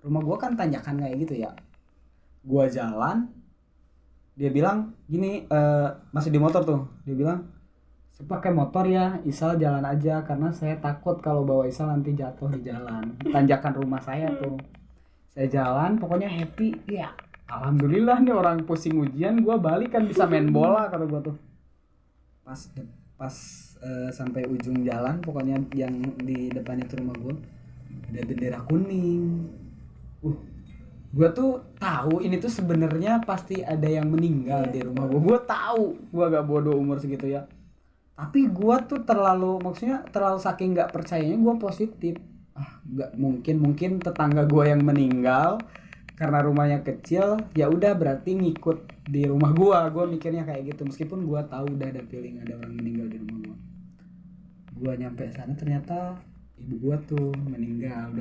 Rumah gue kan tanjakan kayak gitu ya. Gue jalan, dia bilang gini, masih di motor tuh, dia bilang, "Saya pakai motor ya, Isal jalan aja, karena saya takut kalau bawa Isal nanti jatuh di jalan." Tanjakan rumah saya tuh. Saya jalan, pokoknya happy ya. Alhamdulillah nih orang pusing ujian, gue balik kan bisa main bola, kata gue tuh. Pas sampai ujung jalan, pokoknya yang di depan itu rumah gue, ada bendera kuning. Gue tuh tahu ini tuh sebenarnya pasti ada yang meninggal di rumah gue. Gue tahu, gue gak bodoh umur segitu ya. Tapi gue tuh terlalu saking nggak percayanya, gue positif. Nggak mungkin tetangga gue yang meninggal karena rumahnya kecil. Ya udah berarti ngikut di rumah gue. Gue mikirnya kayak gitu, meskipun gue tahu udah ada feeling ada orang meninggal di rumah gue. Gue nyampe sana ternyata ibu gue tuh meninggal,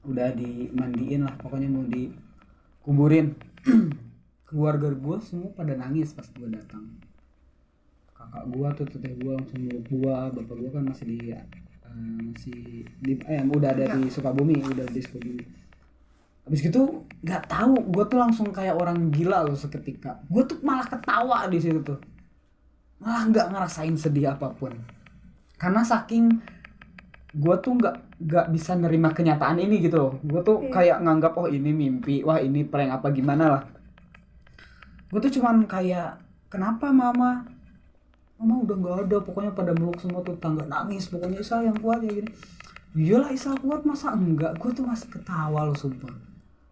udah dimandiin lah, pokoknya mau dikuburin. Keluarga gue semua pada nangis pas gue datang. Kakak gue tuh, teteh gue langsung meluk gue. Bapak gue kan masih udah ada di Sukabumi, Habis gitu nggak tahu, gue tuh langsung kayak orang gila loh seketika. Gue tuh malah ketawa di situ tuh, malah nggak ngerasain sedih apapun, karena saking gue tuh nggak bisa nerima kenyataan ini gitu loh. Gue tuh kayak nganggap, oh ini mimpi, wah ini prank apa gimana lah. Gue tuh cuman kayak, kenapa mama udah nggak ada, pokoknya pada meluk semua tuh, tangga nangis, pokoknya Isal yang kuat ya gini. Iyalah Isal kuat, masa enggak? Gue tuh masih ketawa loh sumpah.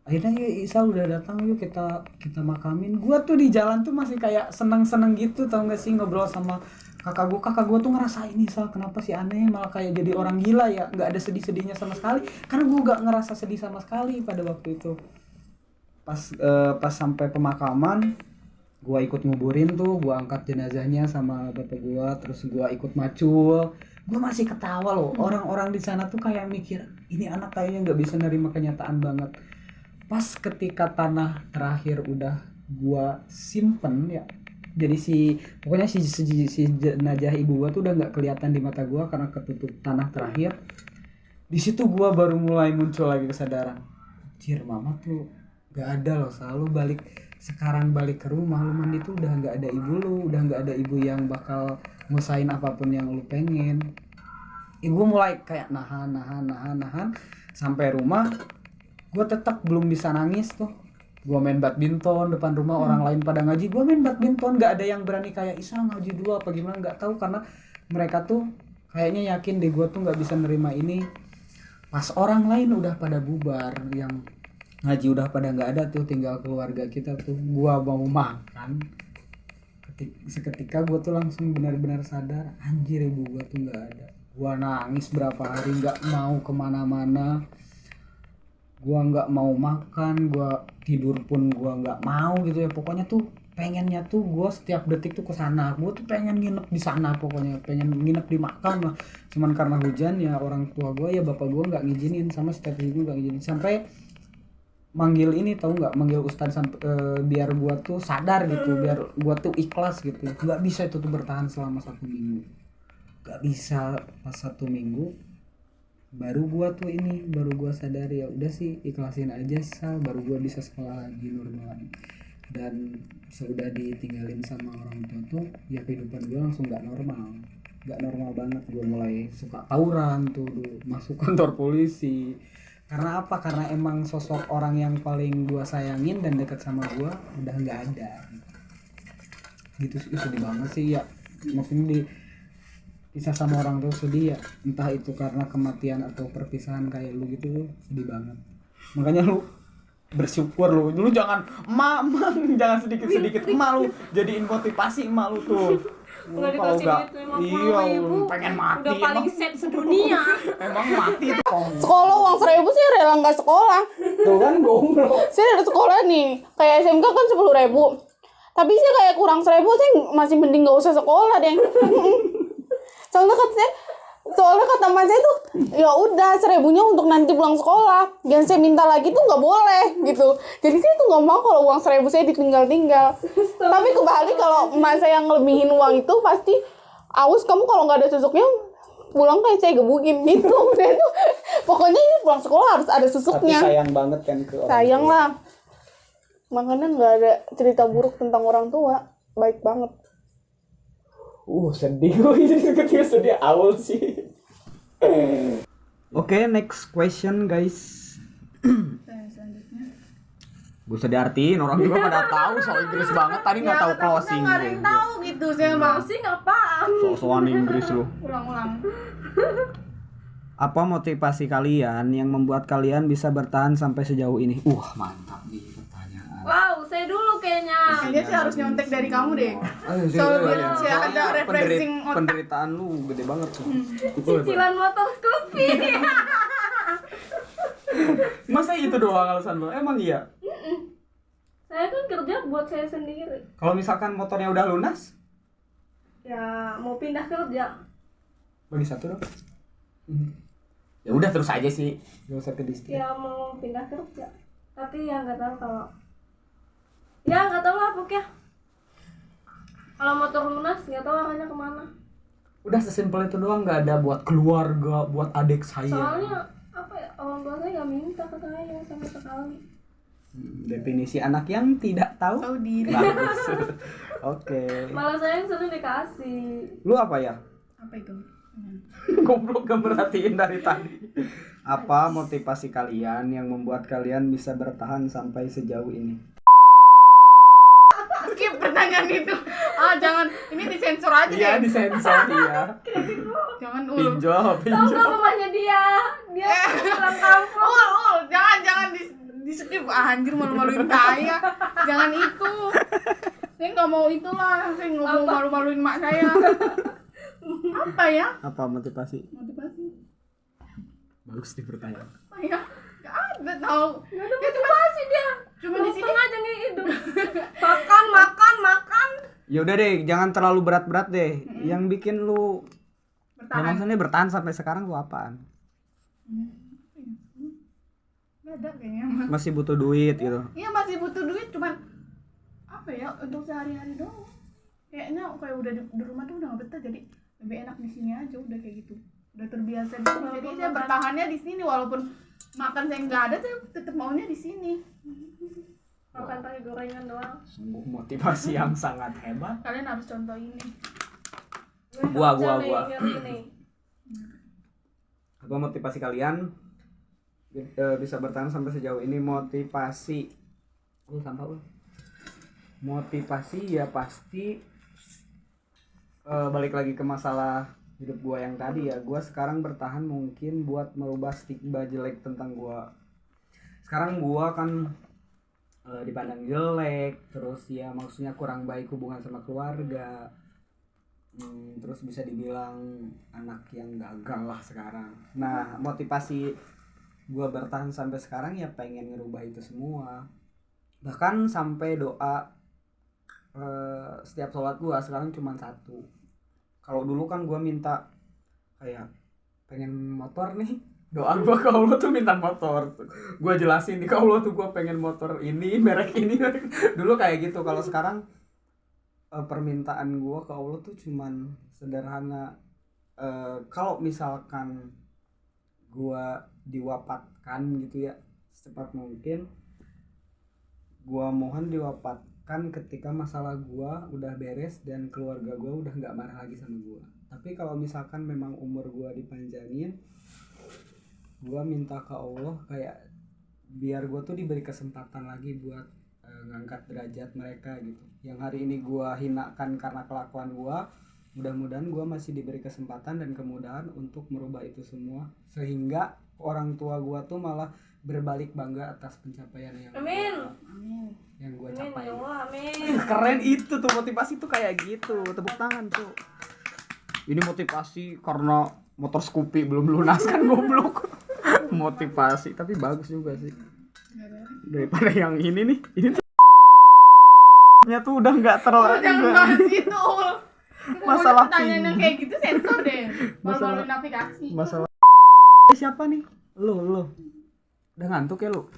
Akhirnya ya Isal udah datang, yuk kita makamin. Gue tuh di jalan tuh masih kayak seneng gitu, tau gak sih, ngobrol sama kakak gue tuh ngerasain Isal kenapa sih aneh, malah kayak jadi orang gila ya, nggak ada sedihnya sama sekali, karena gue nggak ngerasa sedih sama sekali pada waktu itu. Pas sampai pemakaman, gue ikut nguburin tuh, gue angkat jenazahnya sama bapak gue, terus gue ikut macul. Gue masih ketawa loh, orang-orang di sana tuh kayak mikir, ini anak kayaknya nggak bisa nerima kenyataan banget. Pas ketika tanah terakhir udah gue simpen ya, jadi pokoknya si jenazah ibu gua tuh udah nggak kelihatan di mata gua karena ketutup tanah terakhir. Di situ gua baru mulai muncul lagi kesadaran. Anjir, mama tuh gak ada loh, selalu balik. Sekarang balik ke rumah, lu mandi tuh udah gak ada ibu lu, udah gak ada ibu yang bakal ngusain apapun yang lu pengen. Ibu mulai kayak nahan. Sampai rumah, gua tetap belum bisa nangis tuh. Gua main badminton depan rumah, orang lain pada ngaji, gua main badminton. Gak ada yang berani kayak Isa ngaji dulu apa gimana, gak tahu, karena mereka tuh kayaknya yakin deh gua tuh gak bisa nerima ini. Pas orang lain udah pada bubar, yang ngaji udah pada nggak ada tuh, tinggal keluarga kita tuh, gua mau makan. Seketika gua tuh langsung benar-benar sadar, anjir ibu gua tuh nggak ada. Gua nangis berapa hari, nggak mau kemana-mana, gua nggak mau makan, gua tidur pun gua nggak mau gitu ya. Pokoknya tuh pengennya tuh gua setiap detik tuh kesana, gua tuh pengen nginep di sana, pokoknya pengen nginep di makam lah. Cuman karena hujan ya orang tua gua ya bapak gua nggak ngizinin, sama setiap ibu nggak ngizinin. Sampai manggil ini, tahu nggak, manggil ustadz biar gua tuh sadar gitu, biar gua tuh ikhlas gitu. Nggak bisa itu tuh bertahan selama 1 minggu, nggak bisa. Pas 1 minggu baru gua sadar, ya udah sih ikhlasin aja Sal. Baru gua bisa sekolah lagi normal lagi. Dan sudah ditinggalin sama orang tua tuh ya kehidupan gue langsung nggak normal banget. Gue mulai suka tawuran tuh dulu, masuk kantor polisi. Karena apa? Karena emang sosok orang yang paling gue sayangin dan dekat sama gue udah nggak ada gitu sih. Sedih banget sih ya, maksudnya pisah sama orang tuh sedih ya, entah itu karena kematian atau perpisahan kayak lu gitu, sedih banget. Makanya lu bersyukur, lu jangan emak jangan sedikit emak lu jadiin motivasi emak lu tuh. Nggak Kalau dikasih nggak, duit 50.000, iya pengen mati, udah paling set sedunia. emang mati tuh. Sekolah uang 1.000 sih rela nggak sekolah. Tuh kan goblok. Saya ada sekolah nih, kayak SMK kan 10.000. Tapi sih kayak kurang 1.000 sih masih mending nggak usah sekolah deh. Soalnya kata mas saya tuh ya udah 1.000-nya untuk nanti pulang sekolah, yang saya minta lagi tuh nggak boleh gitu. Jadi saya tuh nggak mau kalau uang 1.000 saya ditinggal. Tapi kebalik, kalau emak saya ngelebihin uang itu pasti awas kamu kalau nggak ada susuknya pulang kayak saya gebukin gitu. Dia tuh pokoknya ini pulang sekolah harus ada Tapi susuknya. sayang banget kan ke orang Sayang tua. lah, makanya nggak ada cerita buruk tentang orang tua, baik banget. Sedih gue ketika sedih awal sih. Oke, next question guys. Selanjutnya Gue usah diartiin, orang juga pada tahu soal Inggris banget. Tadi nggak tahu closing. nggak ada yang tahu gitu, saya mau Sih nggak paham. Soal Inggris lu. ulang-ulang. Apa motivasi kalian yang membuat kalian bisa bertahan sampai sejauh ini? Mantap nih pertanyaan. Wow, saya dulu kayaknya. Kayaknya sih harus nyontek dari kamu deh. Soalnya biar saya ada refreshing otak. penderitaan lu gede banget tuh. Cicilan motor Scoopy. Masa itu doang alasan lu? Emang iya? Saya kan kerja buat saya sendiri. Kalau misalkan motornya udah lunas, Ya mau pindah kerja. bagi satu dong. Ya udah terus aja sih. Gak usah ke distrik. Ya mau pindah kerja. Tapi ya nggak tahu kalau. Ya nggak tahu lah pokoknya. Kalau motor lunas nggak tahu arahnya kemana. Udah sesimpel itu doang, nggak ada buat keluarga, buat adik saya. Soalnya apa ya, orang tua saya nggak minta ke saya sama sekali. Definisi anak yang tidak tahu. Tahu diri. Bagus. Oke. Malah saya yang sering dikasih. Lu apa ya? Apa itu? Goblok, gak merhatiin dari tadi. Apa motivasi kalian yang membuat kalian bisa bertahan sampai sejauh ini? Skip pertanyaan itu. Jangan, ini disensor aja Iya, deh. disensor dia. Jangan Pinjol. Tahu nggak mamanya dia? Dia pulang kampung. jangan di skip. Anjir, malu-maluin saya. Jangan itu. Saya nggak mau itulah. Saya nggak mau malu-maluin mak saya. Apa ya? Apa motivasi? Motivasi. Bagus nih pertanyaan. Apa ya? Gak ada tahu. Nggak ada motivasi dia. Cuma di sini aja nih hidup. Makan. Ya udah deh, jangan terlalu berat-berat deh. Yang bikin lu ya bertahan. maksudnya bertahan sampai sekarang tuh apaan? Gak ada kayaknya. Masih butuh duit gitu. Iya, masih butuh duit, cuman apa ya, untuk sehari-hari doang. Kayaknya kayak udah di rumah tuh udah gak betah, jadi lebih enak di sini aja, udah kayak gitu. Udah terbiasa. biasa di sini. Jadi saya bertahannya di sini walaupun makan saya nggak ada, saya tetap maunya di sini. Makan pakai gorengan doang. Sungguh motivasi yang sangat hebat. Kalian harus contoh ini. Gua. Ngeri nih. Apa motivasi kalian bisa bertahan sampai sejauh ini? Motivasi motivasi ya pasti balik lagi ke masalah hidup gua yang tadi ya. Gua sekarang bertahan mungkin buat merubah stigma jelek tentang gua. Sekarang gua kan dipandang jelek, terus ya maksudnya kurang baik hubungan sama keluarga, terus bisa dibilang anak yang gagal lah sekarang. Nah, motivasi gue bertahan sampai sekarang ya pengen ngerubah itu semua. Bahkan sampai doa setiap sholat gue sekarang cuma satu. Kalau dulu kan gue minta kayak pengen motor nih, doa gue ke Allah tuh minta motor. Gue jelasin di ke Allah tuh gue pengen motor ini, merek ini. Dulu kayak gitu. Kalau sekarang permintaan gue ke Allah tuh cuman sederhana. Kalau misalkan gue diwafatkan gitu ya secepat mungkin, gue mohon diwafatkan ketika masalah gue udah beres dan keluarga gue udah nggak marah lagi sama gue. Tapi kalau misalkan memang umur gue dipanjangin, gue minta ke Allah kayak biar gue tuh diberi kesempatan lagi buat ngangkat derajat mereka gitu. Yang hari ini gue hinakan karena kelakuan gue, mudah-mudahan gue masih diberi kesempatan dan kemudahan untuk merubah itu semua, sehingga orang tua gue tuh malah berbalik bangga atas pencapaian yang Amin. yang gue Amin capai. ya Allah, amin. Keren itu tuh, motivasi tuh kayak gitu. Tepuk tangan tuh. Ini motivasi karena motor Scoopy belum lunas kan, goblok. Motivasi tapi bagus juga sih daripada yang ini nih. Ini tuh nya tuh udah nggak terlalu Jangan bahas itu. Masalah pertanyaan yang tinggi. kayak gitu sensor deh. Masalah- Masalah navigasi. masalah siapa nih? Lu udah ngantuk ya lu?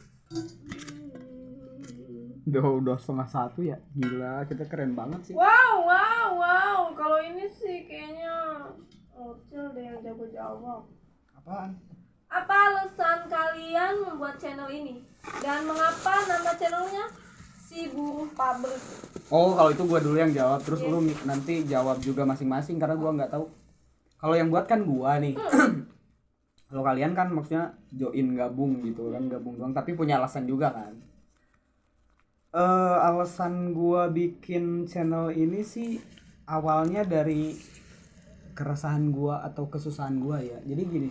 Udah 12:30 ya, gila, kita keren banget sih. Wow. Kalau ini sih kayaknya Ocil deh yang jago jawab. Apaan? Apa alasan kalian membuat channel ini? Dan mengapa nama channelnya Si Buruh Pabrik? Oh, kalau itu gua dulu yang jawab, terus lu nanti jawab juga masing-masing karena gua nggak tahu. Kalau yang buat kan gua nih. Kalau kalian kan maksudnya join gabung gitu kan, gabung doang, tapi punya alasan juga kan. Alasan gua bikin channel ini sih awalnya dari keresahan gua atau kesusahan gua ya. Jadi gini,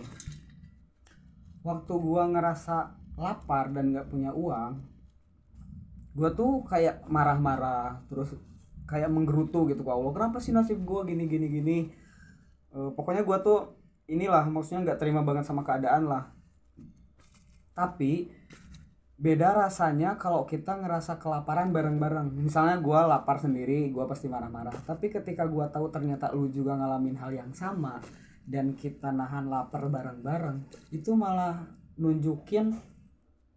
waktu gua ngerasa lapar dan nggak punya uang, gua tuh kayak marah-marah, terus kayak menggerutu gitu ke Allah, kenapa sih nasib gua gini. Pokoknya gua tuh inilah, maksudnya nggak terima banget sama keadaan lah. Tapi beda rasanya kalau kita ngerasa kelaparan bareng-bareng. Misalnya gua lapar sendiri, gua pasti marah-marah. Tapi ketika gua tahu ternyata lu juga ngalamin hal yang sama dan kita nahan lapar bareng-bareng, itu malah nunjukin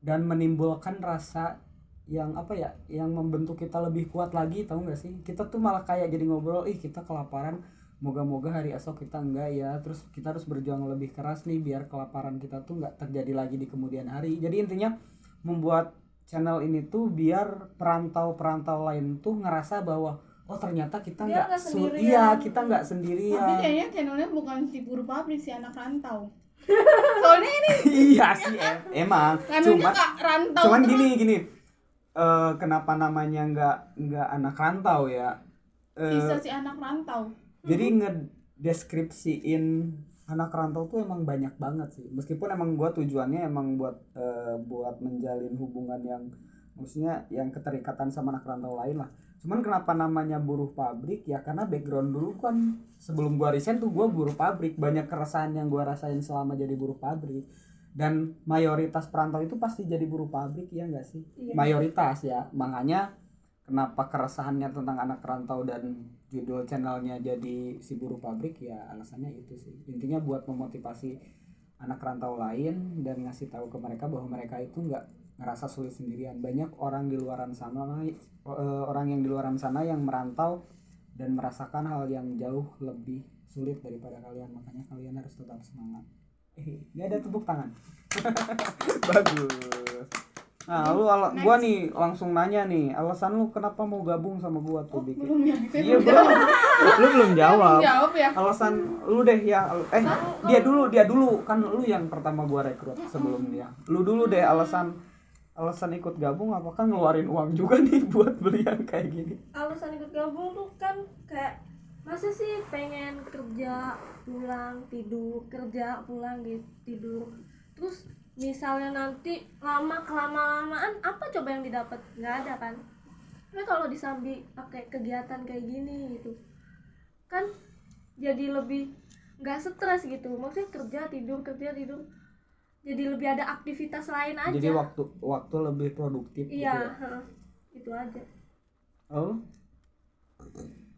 dan menimbulkan rasa yang apa ya, yang membentuk kita lebih kuat lagi, tahu nggak sih? Kita tuh malah kayak jadi ngobrol, kita kelaparan, moga-moga hari esok kita enggak ya, terus kita harus berjuang lebih keras nih biar kelaparan kita tuh nggak terjadi lagi di kemudian hari. Jadi intinya membuat channel ini tuh biar perantau-perantau lain tuh ngerasa bahwa oh ternyata kita Dia nggak nggak sendirian. kita nggak Tapi sendirian. kayaknya channelnya bukan Si Buruh Pabrik, Si Anak Rantau. Soalnya ini Iya sih emang kanunya Kak Rantau. cuman tuh gini kenapa namanya nggak anak rantau ya? bisa Si Anak Rantau. Jadi ngedeskripsiin anak rantau tuh emang banyak banget sih. Meskipun emang gua tujuannya emang buat menjalin hubungan yang maksudnya yang keterikatan sama anak rantau lain lah. Cuman kenapa namanya buruh pabrik ya karena background dulu kan sebelum gua resign tuh gua buruh pabrik. Banyak keresahan yang gua rasain selama jadi buruh pabrik. Dan mayoritas perantau itu pasti jadi buruh pabrik ya enggak sih? Iya. Mayoritas ya. Makanya kenapa keresahannya tentang anak rantau dan judul channelnya jadi Si Buruh Pabrik ya alasannya itu sih. Intinya buat memotivasi anak rantau lain dan ngasih tahu ke mereka bahwa mereka itu nggak ngerasa sulit sendirian. Banyak orang di luaran sana, orang yang di luaran sana yang merantau dan merasakan hal yang jauh lebih sulit daripada kalian, makanya kalian harus tetap semangat. Nggak ada tepuk tangan. Bagus. Nah, gua nih langsung nanya nih, alasan lu kenapa mau gabung sama gua tuh bikin? Belum ya? Iya belum. Lu belum jawab. Jawab ya. Alasan lu deh ya. Dia dulu kan lu yang pertama gua rekrut sebelum dia. Lu dulu deh alasan ikut gabung, apakah ngeluarin uang juga nih buat beli yang kayak gini? Alasan ikut gabung tuh kan kayak masa sih pengen kerja pulang tidur, kerja pulang gitu tidur, terus misalnya nanti kelamaan apa coba yang didapat? Nggak ada kan. Tapi kalau disambi pakai kegiatan kayak gini gitu kan jadi lebih nggak stres gitu, maksudnya kerja tidur jadi lebih ada aktivitas lain aja. Jadi waktu lebih produktif. Iya, gitu ya? itu aja. Oh,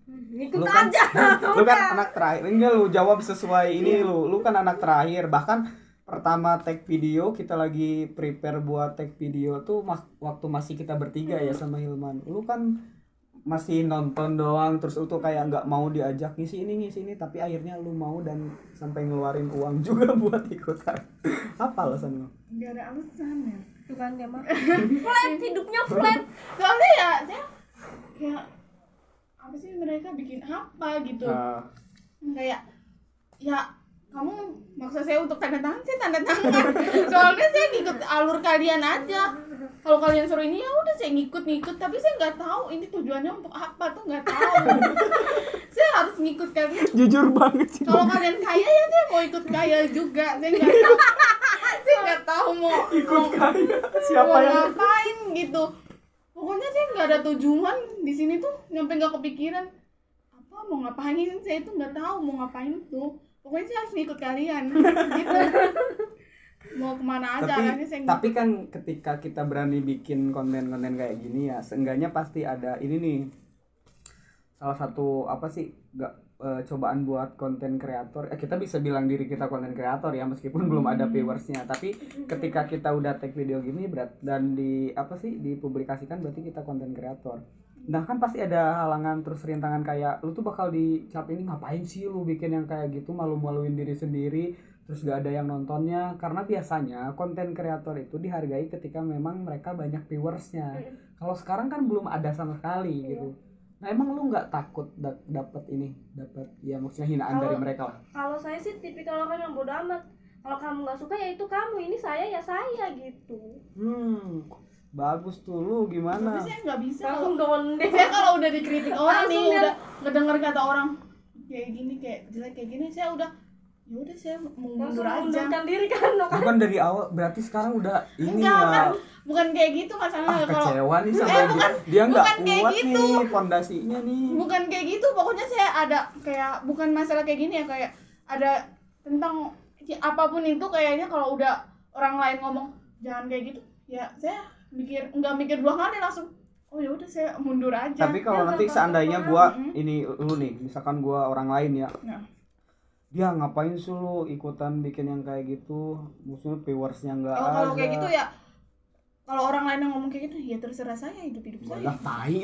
Ikut lu kan, aja. lu kan anak terakhir. Enggak, lu jawab sesuai ini. Lu kan anak terakhir. Bahkan pertama tag video, kita lagi prepare buat tag video tuh waktu masih kita bertiga ya sama Hilman. Lu kan masih nonton doang, terus lu tuh kayak nggak mau diajak ngisi ini, tapi akhirnya lu mau dan sampai ngeluarin uang juga buat ikutan. Apa alasan lu? Gak ada alasan ya. Itu kan dia mah flat, hidupnya flat. Soalnya ya saya kayak apa sih mereka bikin apa gitu. Kayak ya kamu maksa saya untuk tanda tangan, saya tanda tangan. Soalnya saya ngikut alur kalian aja. Kalau kalian suruh ini ya udah saya ngikut, tapi saya nggak tahu ini tujuannya untuk apa tuh, nggak tahu. Saya harus ngikut kalian. Jujur banget sih. Kalau kalian kaya ya saya mau ikut kaya juga. Saya nggak tahu. Saya nggak tahu mau Ikut kaya. Siapa mau yang ngapain gitu. Pokoknya saya nggak ada tujuan di sini tuh, nyampe nggak kepikiran apa mau ngapain. Saya tuh nggak tahu mau ngapain tuh. Pokoknya saya harus ngikut kalian gitu. Mau kemana aja arahnya saya tapi kan ketika kita berani bikin konten-konten kayak gini ya, seenggaknya pasti ada ini nih, salah satu apa sih cobaan buat konten kreator. Kita bisa bilang diri kita konten kreator ya, meskipun belum ada viewersnya, tapi ketika kita udah take video gini dan dipublikasikan, berarti kita konten kreator. Nah kan pasti ada halangan terus rintangan, kayak lu tuh bakal dicap ini ngapain sih lu bikin yang kayak gitu, malu-maluin diri sendiri, terus gak ada yang nontonnya. Karena biasanya konten kreator itu dihargai ketika memang mereka banyak viewersnya. Kalau sekarang kan belum ada sama sekali gitu. Nah emang lu nggak takut dapat ya maksudnya hinaan dari mereka lah? Kalau saya sih tipikal orang yang bodo amat. Kalau kamu nggak suka ya itu kamu, ini saya ya saya gitu. Bagus tuh. Lu gimana? Tapi saya nggak bisa. Langsung donde. Saya kalau udah dikritik orang nih, Langsung udah ngedenger kata orang kayak gini, kayak jelek kayak gini, saya udah ya udah saya mau mundur aja. Mundurkan diri kan. Bukan dari awal, berarti sekarang udah ini Enggak, ya. kan bukan kayak gitu masalahnya. Kalau Kecewa nih sama dia nggak bukan kayak kuat gitu. nih fondasinya nih. bukan kayak gitu, pokoknya saya ada kayak bukan masalah kayak gini ya, kayak ada tentang apapun itu, kayaknya kalau udah orang lain ngomong jangan kayak gitu ya saya nggak mikir dua kali, langsung oh ya udah saya mundur aja. Tapi kalau Ya, nanti nggak seandainya apa-apa. gua ini lu nih, misalkan gua orang lain ya, Nah. dia ngapain sih lu ikutan bikin yang kayak gitu, maksudnya viewersnya nggak ada. Kalau kayak gitu ya, kalau orang lain yang ngomong kayak gitu ya terserah saya, hidup saya. Walah, tai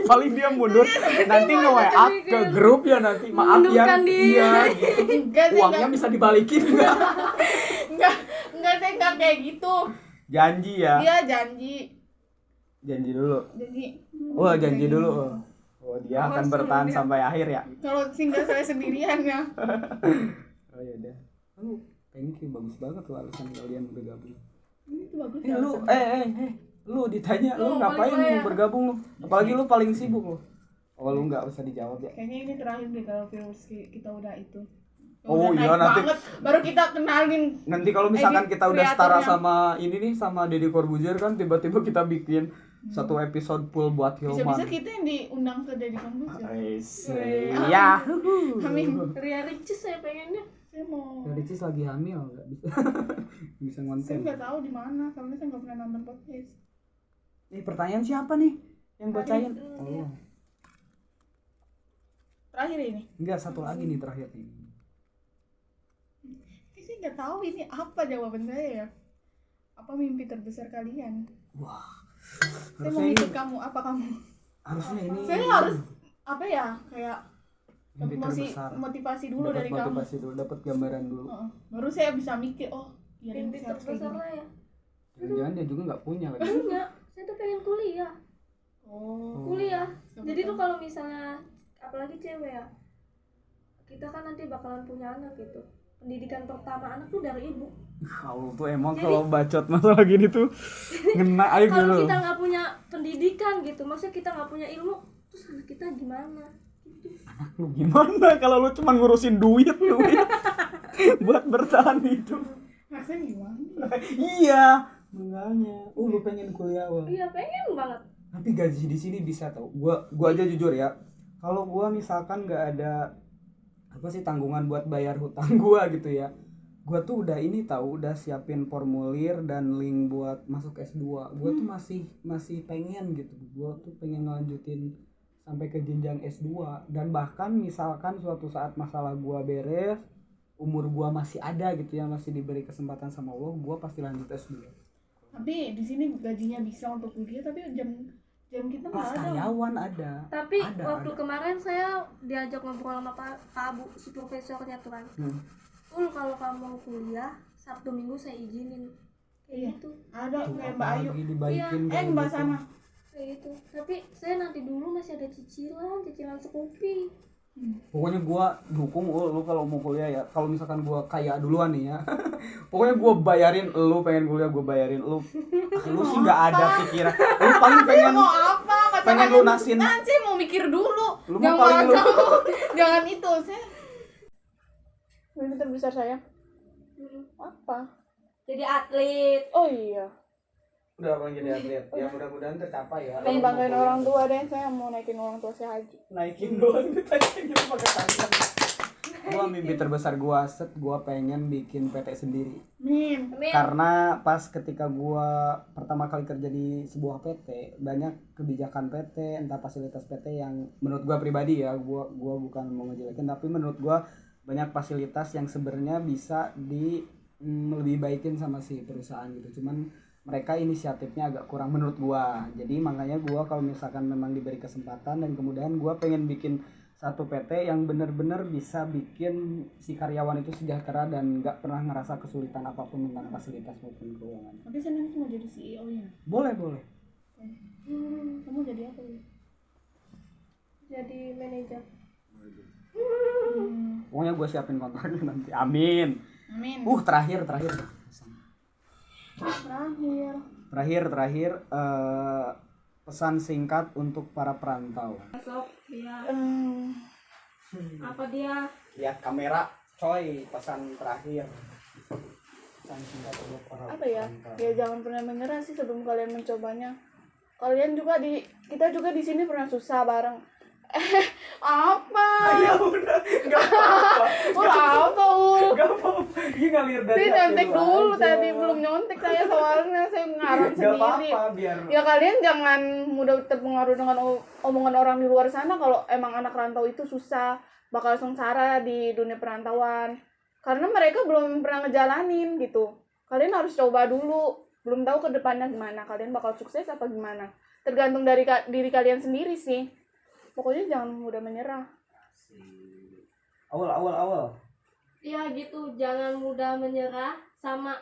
paling dia mundur nanti nge-WA ke grup ya, nanti maaf ya Mundurkan diri. iya gitu. Enggak sih, Uangnya bisa dibalikin nggak? enggak saya enggak kayak gitu. Janji ya. Dia janji dulu. Wah, Janji dulu. Oh, dia akan bertahan sampai akhir ya. kalau single saya sendirian ya. Oh ya udah. Thank you, bagus banget tuh alasan kalian bergabung. Itu bagus. Lu ditanya lu ngapain lu bergabung lu? Apalagi lu paling sibuk lu. Oh, lu nggak usah dijawab ya. Kayaknya ini terakhir deh kalau viewers kita udah itu. Oh Udah iya, naik nanti banget, baru kita kenalin. nanti kalau misalkan Edit kita udah setara kreatornya. sama ini nih, sama Deddy Corbuzier kan, tiba-tiba kita bikin satu episode full buat Bisa-bisa Hilman. kita yang diundang ke Deddy Corbuzier. Ya. Amin. Ria Ricis saya pengennya. Saya mau. Ricis lagi hamil, nggak bisa bisa Saya ngonten. nggak tahu di mana, soalnya saya nggak pernah nonton podcast. Pertanyaan siapa nih yang bacain? Oh, Terakhir ini. enggak, satu lagi nih terakhir nih. Saya nggak tahu ini apa jawaban saya ya. Apa mimpi terbesar kalian? Wah, Saya mau harusnya ini, ikut kamu. Apa kamu? harusnya ini. Saya harus apa ya, kayak Mimpi terbesar. motivasi dulu Dapat dari kamu. motivasi dulu, dapat gambaran dulu. Baru saya bisa mikir, oh iya deh, Mimpi saya harus kayak terbesar gini. lah ya. Jangan-jangan dia juga nggak punya lagi. Punya, saya tuh pengen kuliah. Kuliah. Jadi tuh kalau misalnya apalagi cewek ya, kita kan nanti bakalan punya anak gitu. Pendidikan pertama anak tuh dari ibu. Kalau tuh emang kalau bacot masalah gini tuh ngena aja Kalau gitu. kita nggak punya pendidikan gitu, maksudnya kita nggak punya ilmu, terus anak kita gimana? Gitu. Lu gimana kalau lu cuma ngurusin duit buat bertahan hidup? Maksudnya gimana? Iya, makanya. Lu pengen kuliah, Wal. Iya pengen banget. Tapi gaji di sini bisa tau. Gua aja jujur ya. Kalau gua misalkan nggak ada apa sih tanggungan buat bayar hutang gua gitu ya. Gua tuh udah udah siapin formulir dan link buat masuk S2. Gua tuh masih pengen gitu. Gua tuh pengen ngelanjutin sampai ke jenjang S2 dan bahkan misalkan suatu saat masalah gua beres, umur gua masih ada gitu ya, masih diberi kesempatan sama Allah, gua pasti lanjut S2. Tapi di sini gajinya bisa untuk kuliah, tapi jam kita Pas nggak ada. karyawan ada. Tapi Ada, waktu ada. kemarin saya diajak ngobrol sama Pak Abu, si profesornya tuh kan. Kalau kamu mau kuliah, Sabtu Minggu saya izinin. Kayak Iya. gitu. Ada Tuh, kayak Mbak Ayu. apalagi dibaikin kayak Mbak gitu. sana. Kayak gitu. Tapi saya nanti dulu masih ada cicilan Scoopy. Pokoknya gua dukung lu kalau mau kuliah ya. Kalau misalkan gua kaya duluan nih ya. Pokoknya gua bayarin lu pengen kuliah, gua bayarin lu. Lu sih nggak ada pikiran. Lu paling pengen Mau apa? Kata pengen kalian, lunasin. Nah, saya mau mikir dulu. Lu mau paling lu. Jangan itu, saya. Mimpi terbesar saya apa? Jadi atlet. Oh iya. Udah bang jadi atlet. Ya mudah-mudahan tercapai ya. Pengen banggain orang tua deh, saya mau naikin orang tua saya haji. Naikin doang ditaikin gitu pakai tangan. Gua mimpi terbesar gua gua pengen bikin PT sendiri. Min. Amin. Karena pas ketika gua pertama kali kerja di sebuah PT, banyak kebijakan PT, entah fasilitas PT yang menurut gua pribadi ya, gua bukan mau ngejelekin, tapi menurut gua banyak fasilitas yang sebenarnya bisa lebih baikin sama si perusahaan gitu. Cuman mereka inisiatifnya agak kurang menurut gua. Jadi makanya gua kalau misalkan memang diberi kesempatan dan kemudian gua pengen bikin satu PT yang benar-benar bisa bikin si karyawan itu sejahtera dan nggak pernah ngerasa kesulitan apapun tentang fasilitas maupun keuangan. Tapi saya nanti mau jadi CEO-nya. Boleh. Kamu jadi apa ya? Jadi manajer. Pokoknya gue siapin kontraknya nanti. Amin. Amin. Terakhir. Terakhir pesan singkat untuk para perantau. Besok dia apa Hmm. dia? Lihat kamera, coy. Pesan terakhir. Pesan singkat untuk para Apa ya? perantau. Ya jangan pernah menyerah sih sebelum kalian mencobanya. Kita juga di sini pernah susah bareng. Apa? Ya udah, nggak apa-apa. Apa? Nggak apa-apa. Ini ngalir dari Saya hati nyontek lu dulu aja. tadi, belum nyontek saya soalnya saya ngarang Nggak sendiri. apa-apa, biar Ya kalian jangan mudah terpengaruh dengan omongan orang di luar sana kalau emang anak rantau itu susah, bakal sengsara di dunia perantauan. Karena mereka belum pernah ngejalanin gitu. Kalian harus coba dulu, belum tahu ke depannya gimana, kalian bakal sukses apa gimana. Tergantung dari diri kalian sendiri sih. Pokoknya jangan mudah menyerah. awal. Ya gitu, jangan mudah menyerah, sama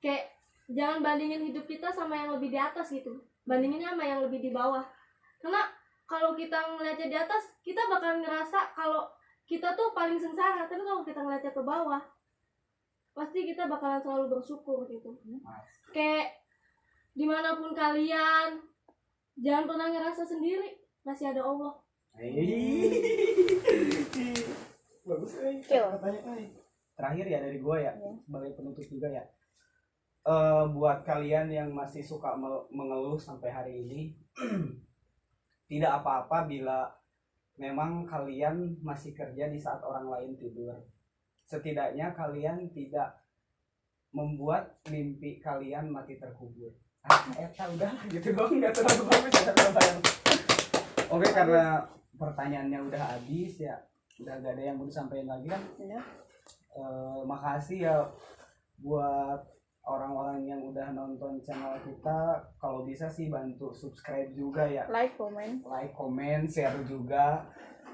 kayak jangan bandingin hidup kita sama yang lebih di atas gitu. Bandinginnya sama yang lebih di bawah. Karena kalau kita ngeliatnya di atas, kita bakal ngerasa kalau kita tuh paling sengsara. Tapi kalau kita ngeliatnya ke bawah, pasti kita bakalan selalu bersyukur gitu. Kayak dimanapun kalian, jangan pernah ngerasa sendiri, masih ada Allah. Bagus Cil. katanya. Terakhir ya dari gua ya, sebagai penutup juga ya. Buat kalian yang masih suka mengeluh sampai hari ini, tidak apa-apa bila memang kalian masih kerja di saat orang lain tidur. Setidaknya kalian tidak membuat mimpi kalian mati terkubur. Udah gitu dong, nggak terlalu bagus. Oke, karena pertanyaannya udah habis ya, udah gak ada yang mau disampaikan lagi kan. Ya. Makasih ya buat orang-orang yang udah nonton channel kita. Kalau bisa sih bantu subscribe juga ya, Like, comment. like, comment, share juga.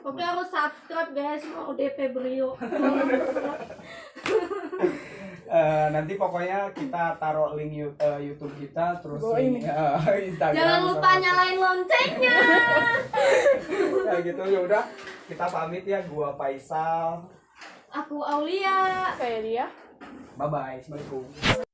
Oke, harus subscribe guys, mau DP Brio. Nanti pokoknya kita taruh link YouTube kita terus Ini. link Instagram. Jangan lupa sama- nyalain loncengnya. Ya gitu ya udah kita pamit ya, gua Faisal. Aku Aulia. Kayak dia. Bye bye. Assalamualaikum.